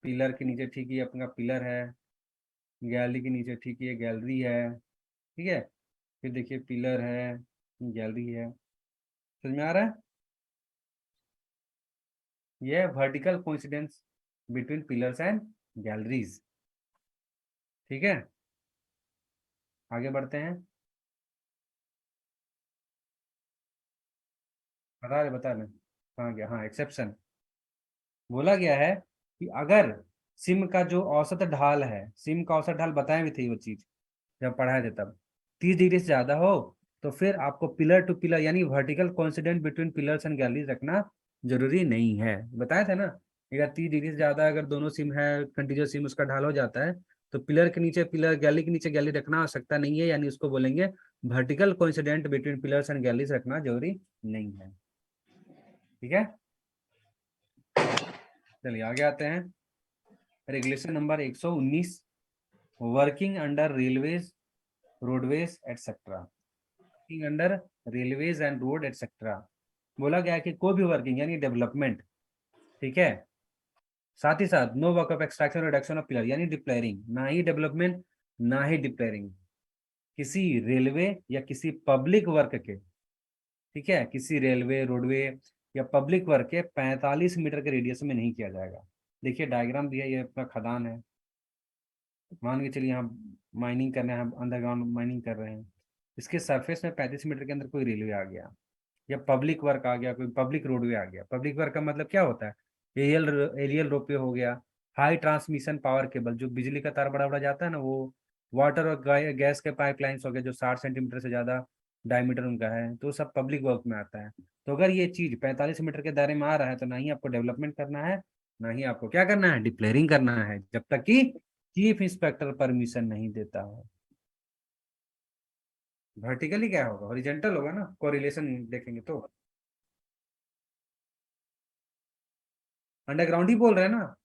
पिलर के नीचे ठीक है अपना पिलर है, गैलरी के नीचे ठीक है गैलरी है। ठीक है, फिर देखिए पिलर है, गैलरी है। समझ में आ रहा है? ये vertical coincidence between pillars and galleries. ठीक है, आगे बढ़ते हैं। बता रहे कहाँ गया? हाँ, एक्सेप्शन बोला गया है कि अगर सिम का जो औसत ढाल है, सिम का औसत ढाल बताए भी थे वो चीज जब पढ़ाए थे तब, 30 डिग्री से ज्यादा हो तो फिर आपको पिलर टू पिलर यानी vertical coincident between pillars and galleries रखना जरूरी नहीं है। बताया था ना, अगर 30 डिग्री से ज्यादा अगर दोनों सिम है, कंटीन्यूअस सिम उसका ढाल हो जाता है तो पिलर के नीचे पिलर, गैलरी के नीचे गैलरी रखना आवश्यकता नहीं है, यानी उसको बोलेंगे vertical coincident between pillars and galleries रखना जरूरी नहीं है। ठीक है, चलिए आगे आते हैं। Regulation number 119, working under railways, roadways etcetera. Working under railways and road etcetera बोला गया है कि कोई भी वर्किंग यानी डेवलपमेंट, ठीक है, साथ ही साथ no work of extraction reduction of pillar यानी डिप्लेयरिंग, ना ही डेवलपमेंट ना ही डिप्लेयरिंग किसी रेलवे या किसी पब्लिक वर्क के, ठीक है, किसी रेलवे, रोडवे या पब्लिक वर्क के 45 मीटर के रेडियस में नहीं किया जाएगा। देखिए डायग्राम दिया, ये अपना खदान है, मान के चलिए यहाँ माइनिंग करना है, अंडरग्राउंड माइनिंग कर रहे हैं, इसके सरफेस में 35 मीटर के अंदर कोई रेलवे आ गया या पब्लिक वर्क आ गया, कोई पब्लिक रोडवे आ गया। पब्लिक वर्क का मतलब क्या होता है? एरियल रोपवे हो गया, हाई ट्रांसमिशन पावर केबल, जो बिजली का तार बड़ा बड़ा जाता है ना, वो वाटर और गैस के पाइपलाइंस हो गए जो 60 सेंटीमीटर से ज्यादा डायमीटर उनका है, तो सब पब्लिक वर्क में आता है। तो अगर ये चीज 45 मीटर के दायरे में आ रहा है तो ना ही आपको डेवलपमेंट करना है, ना ही आपको क्या करना है? डिक्लेयरिंग करना है, जब तक कि चीफ इंस्पेक्टर परमिशन नहीं देता हो। वर्टिकली क्या होगा? हॉरिजॉन्टल होगा ना, कोरिलेशन देखेंगे तो। अंडरग्राउंड ही बोल रहे हैं ना,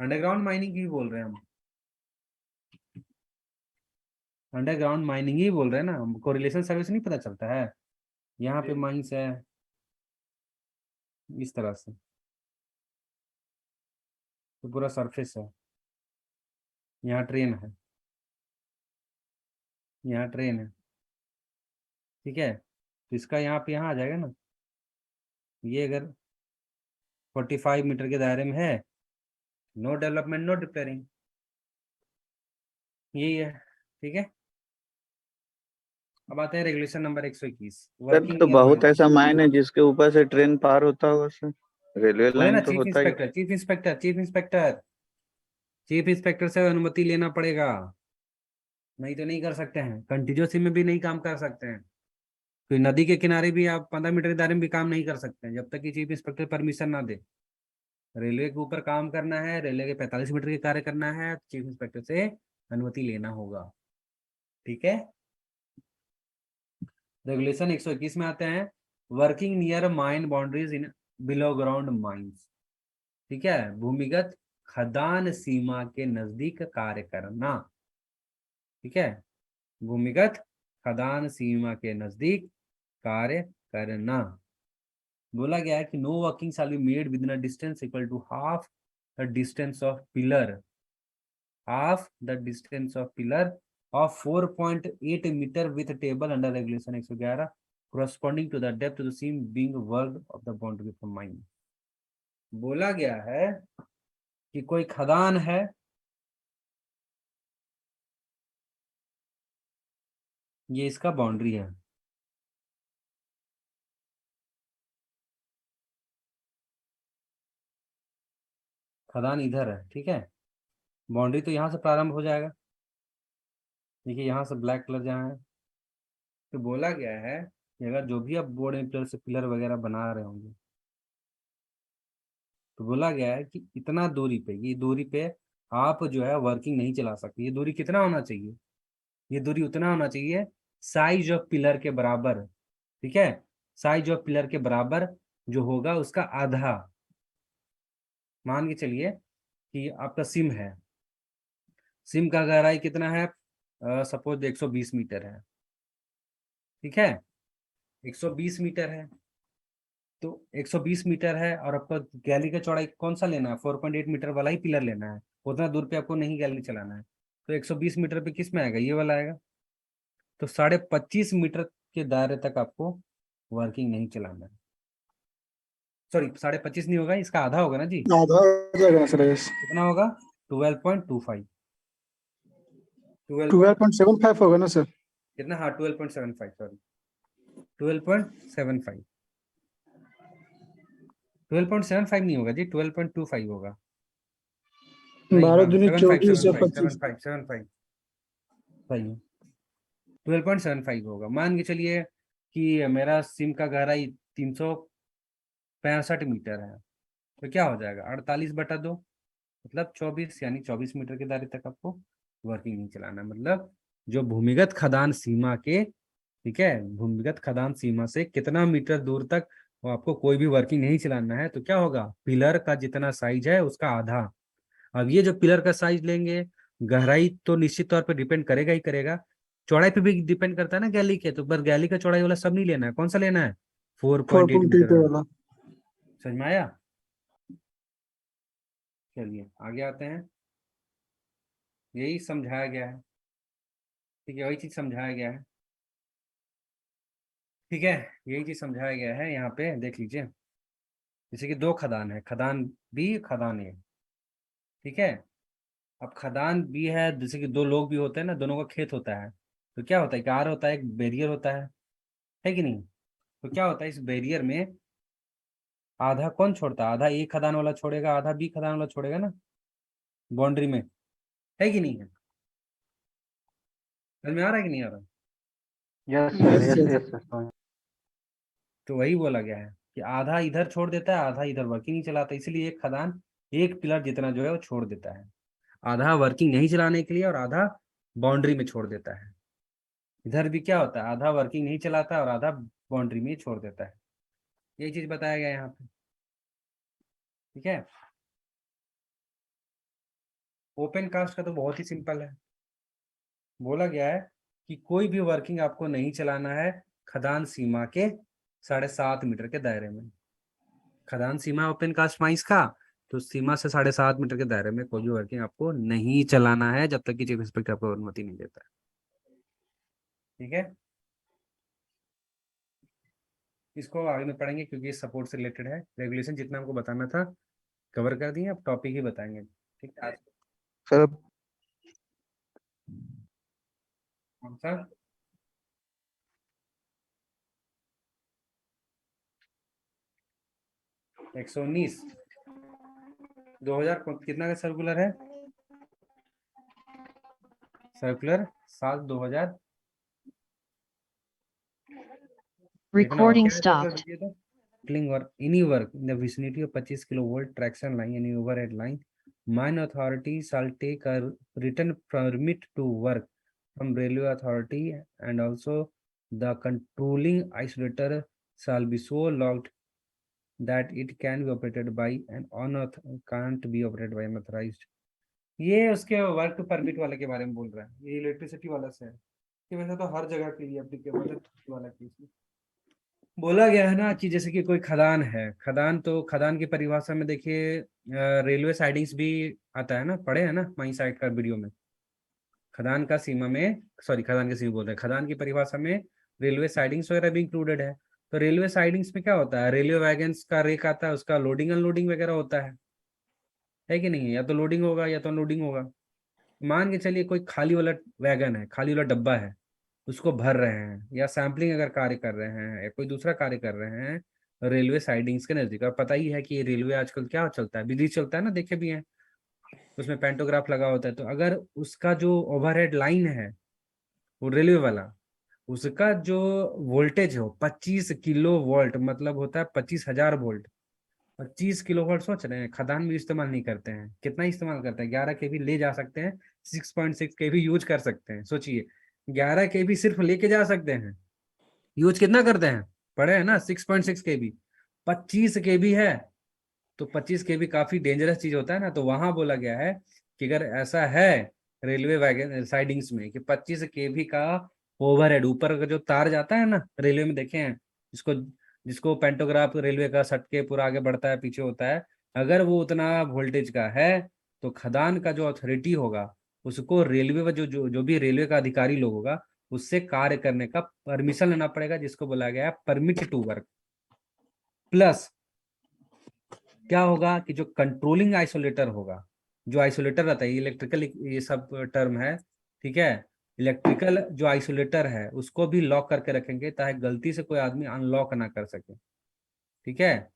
अंडरग्राउंड माइनिंग ही बोल रहे हैं हम, अंडरग्राउंड माइनिंग ही बोल रहे हैं ना, कोरिलेशन सर्विस नहीं पता चलता है। यहाँ पे माइंस है इस तरह से, तो पूरा सरफेस है, यहाँ ट्रेन है, यहाँ ट्रेन है, ठीक है, तो इसका यहाँ पे यहाँ आ जाएगा ना, ये अगर 45 मीटर के दायरे में है, नो डेवलपमेंट नो रिपेयरिंग, यही है। ठीक है, अब आते हैं रेगुलेशन नंबर 121, सर तो बहुत ऐसा माइन है जिसके ऊपर से ट्रेन पार होता होगा सर, रेलवे बोले लाइन ना तो चीफ होता ही। Inspector, chief inspector, chief inspector, chief inspector से अनुमति लेना पड़ेगा, नहीं तो नहीं कर सकते हैं। कंटीन्यूअस में भी नहीं काम कर सकते हैं, तो नदी के किनारे भी आप 15 मीटर के दायरे में भी काम नहीं कर सकते हैं जब तक कि चीफ इंस्पेक्टर परमिशन ना दे। रेलवे के ऊपर काम करना है, रेलवे के 45 मीटर के कार्य करना है, चीफ इंस्पेक्टर से अनुमति लेना होगा। ठीक है, रेगुलेशन 121 में आते हैं, working near mine boundaries in below ground mines, ठीक है, भूमिगत खदान सीमा के नजदीक कार्य करना, ठीक है, भूमिगत खदान सीमा के नजदीक कार्य करना। बोला गया है कि no working shall be made within a distance equal to half the distance of pillar, half the distance of pillar of 4.8 meter with table under regulation 111 corresponding to the depth of the seam being worked of the boundary from mine। बोला गया है कि कोई खदान है, ये इसका boundary है। खदान इधर है, ठीक है। बाउंड्री तो यहाँ से प्रारंभ हो जाएगा। देखिए यहाँ से ब्लैक कलर जहाँ है, तो बोला गया है कि अगर जो भी आप बोर्ड में पिलर से पिलर वगैरह बना रहे होंगे, तो बोला गया है कि इतना दूरी पे, ये दूरी पे आप जो है वर्किंग नहीं चला सकते। ये दूरी कितना होना चाहिए? ये दूरी उतना होना चाहिए साइज ऑफ पिलर के बराबर, ठीक है। साइज ऑफ पिलर के बराबर जो होगा उसका आधा। मान के चलिए कि आपका सिम है, सिम का गहराई कितना है? सपोज 120 मीटर है, ठीक है। 120 मीटर है, तो 120 मीटर है और आपको गैली का चौड़ाई कौन सा लेना है? 4.8 मीटर वाला ही पिलर लेना है। उतना दूर पे आपको नहीं गैली चलाना है, तो 120 मीटर पे किस में आएगा? ये वाला आएगा। तो 25.5 मीटर के दायरे तक आपको वर्किंग नहीं चलाना है। सॉरी, 25.5 नहीं होगा, इसका आधा होगा ना जी। आधा हो जाएगा सर, यस। कितना होगा? 12.25। 12.75 होगा ना सर? कितना? हाँ, 12.75, सॉरी 12.75। 12.75 नहीं होगा जी, 12.25 होगा। नहीं, 12 हाँ, दूनी 24 या 25। 75 सही है, 12.75 होगा। मान के चलिए कि मेरा सिम का गहराई 365 मीटर है, तो क्या हो जाएगा? 48/2 मतलब 24, यानी 24 मीटर के दायरे तक आपको वर्किंग नहीं चलाना। मतलब जो भूमिगत खदान सीमा के, ठीक है, भूमिगत खदान सीमा से कितना मीटर दूर तक वो आपको कोई भी वर्किंग नहीं चलाना है, तो क्या होगा? पिलर का जितना साइज है उसका आधा। अब ये जो पिलर का साइज लेंगे, गहराई तो निश्चित तौर पर डिपेंड करेगा ही करेगा, चौड़ाई पे भी डिपेंड करता है ना गैली के। तो पर गैली का चौड़ाई वाला सब नहीं लेना है, कौन सा लेना है? 4.8 मीटर 4.8 वाला। वाला। समझ में आया? चलिए आगे आते हैं। यही समझाया गया है, ठीक है, वही चीज समझाया गया है, ठीक है, यही चीज समझाया गया है। यहाँ पे देख लीजिए, जैसे कि दो खदान है, खदान बी, खदान ए, ठीक है। अब खदान बी है, जैसे कि दो लोग भी होते हैं ना, दोनों का खेत होता है, तो क्या होता है? कार होता है, एक बैरियर होता है कि नहीं? तो क्या होता है इस बैरियर में? आधा कौन छोड़ता है? आधा ए खदान वाला छोड़ेगा, आधा बी खदान वाला छोड़ेगा ना, बाउंड्री में, है कि नहीं है? समझ में आ रहा है कि नहीं आ रहा? Yes Yes, sir, yes. Yes yes. तो वही बोला गया है कि आधा इधर छोड़ देता है, आधा इधर वर्किंग नहीं चलाता, इसलिए एक खदान एक पिलर जितना जो है वो छोड़ देता है, आधा वर्किंग नहीं चलाने के लिए और आधा बाउंड्री में छोड़ देता है। इधर भी क्या होता है? आधा वर्किंग नहीं चलाता और आधा बाउंड्री में छोड़ देता है। यही चीज बताया गया यहाँ पे, ठीक है। ओपन कास्ट का तो बहुत ही सिंपल है। बोला गया है कि कोई भी वर्किंग आपको नहीं चलाना है खदान सीमा के 7.5 मीटर के दायरे में। खदान सीमा ओपन कास्ट माइंस का, तो सीमा से 7.5 मीटर के दायरे में कोई भी वर्किंग आपको नहीं चलाना है जब तक कि चीफ इंस्पेक्टर आपको अनुमति नहीं देता है, ठीक है। इसको आगे में पढ़ेंगे क्योंकि ये सपोर्ट से रिलेटेड है। रेगुलेशन जितना हमको बताना था कवर कर दिए, अब टॉपिक ही बताएंगे, ठीक है। सर कौन सा? एक 119 2000 कितना का सर्कुलर है? Circular 7/2000। Recording stopped. Work, any work in the vicinity of 25 kilovolt traction line and overhead line, mine authority shall take a written permit to work from railway authority, and also the controlling isolator shall be so locked that it can be operated by an can't be operated by unauthorized। ये उसके work permit वाले के बारे में बोल रहा है, ये इलेक्ट्रिसिटी वाला से है, कि वैसे तो हर जगह के लिए एप्लीकेबल है वाला केस में। बोला गया है ना कि जैसे कि कोई खदान है, खदान, तो खदान की परिभाषा में देखिए रेलवे साइडिंग्स भी आता है ना, पढ़े है ना माई साइड का वीडियो में। खदान का सीमा में, सॉरी खदान के सीमा बोल रहे हैं, खदान की परिभाषा में रेलवे साइडिंग्स वगैरह भी इंक्लूडेड है। तो रेलवे साइडिंग्स में क्या होता है? रेलवे वैगन्स का रेक आता है, उसका लोडिंग अनलोडिंग वगैरह होता है कि नहीं? या तो लोडिंग होगा या तो अनलोडिंग होगा। मान के चलिए कोई खाली वाला वैगन है, खाली वाला डब्बा है, उसको भर रहे हैं, या सैम्पलिंग अगर कार्य कर रहे हैं या कोई दूसरा कार्य कर रहे हैं रेलवे साइडिंग्स के नजदीक। और पता ही है कि ये रेलवे आजकल क्या चलता है, बिजली चलता है ना, देखे भी हैं, उसमें पेंटोग्राफ लगा होता है। तो अगर उसका जो ओवरहेड लाइन है वो रेलवे वाला, उसका जो वोल्टेज हो 25 किलो वोल्ट, मतलब होता है 25,000 वोल्ट। 25 किलो वोल्ट, सोच रहे हैं खदान में इस्तेमाल नहीं करते हैं, कितना इस्तेमाल करते हैं, 11 केवी ले जा सकते हैं, 6.6 केवी यूज कर सकते हैं। सोचिए 11 केवी सिर्फ लेके जा सकते हैं, यूज कितना करते हैं, पढ़े हैं ना, 6.6 केवी। 25 केवी है तो 25 केवी काफी डेंजरस चीज होता है ना। तो वहां बोला गया है कि अगर ऐसा है रेलवे वैगन साइडिंग्स में कि 25 केवी का ओवरहेड, ऊपर का जो तार जाता है ना रेलवे में, देखे हैं, जिसको जिसको पेंटोग्राफ रेलवे का सट के पूरा आगे बढ़ता है, पीछे होता है, अगर वो उतना वोल्टेज का है तो खदान का जो अथॉरिटी होगा उसको रेलवे में जो भी रेलवे का अधिकारी लोग होगा उससे कार्य करने का परमिशन लेना पड़ेगा, जिसको बोला गया है परमिट टू वर्क। प्लस क्या होगा कि जो कंट्रोलिंग आइसोलेटर होगा, जो आइसोलेटर रहता है, इलेक्ट्रिकल ये सब टर्म है, ठीक है, इलेक्ट्रिकल जो आइसोलेटर है उसको भी लॉक करके रखेंगे ताकि गलती से कोई आदमी अनलॉक ना कर सके, ठीक है।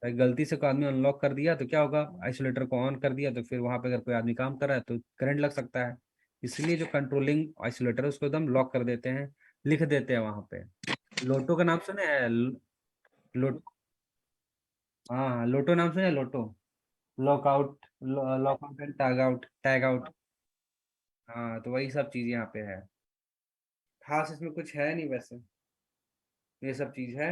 गलती से कोई आदमी अनलॉक कर दिया तो क्या होगा, आइसोलेटर को ऑन कर दिया तो फिर वहां पे अगर कोई आदमी काम कर रहा है तो करंट लग सकता है। इसलिए जो कंट्रोलिंग आइसोलेटर है उसको एकदम लॉक कर देते हैं, लिख देते हैं वहां पे। लोटो का नाम सुने हैं? लोटो, हाँ लोटो नाम सुने हैं? LOTO, lockout, lockout and tag out, tag out. हाँ तो वही सब चीज यहाँ पे है, खास इसमें कुछ है नहीं वैसे, ये सब चीज है।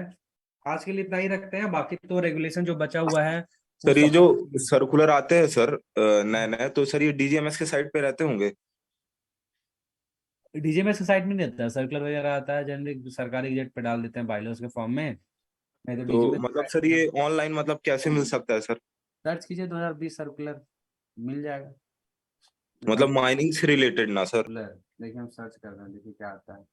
आज के लिए इतना ही रखते हैं, बाकी तो रेगुलेशन जो बचा हुआ है वो सर ये सब जो सर्कुलर आते हैं सर नए नए, तो सर ये डीजीएमएस के साइट पे रहते होंगे? डीजीएमएस के साइट में नहीं रहता है, सर्कुलर वगैरह आता है जनरली सरकारी गजेट पे डाल देते हैं बाइलॉज के फॉर्म में, नहीं तो तो डीजीएमएस मतलब सर ये ऑनलाइन मतलब कैसे मिल सकता है सर? सर्च कीजिए 2020 सर्कुलर, मिल जाएगा। मतलब माइनिंग से रिलेटेड ना सर? सर्कुलर देखिए, हम सर्च कर रहे हैं, देखिए क्या आता है।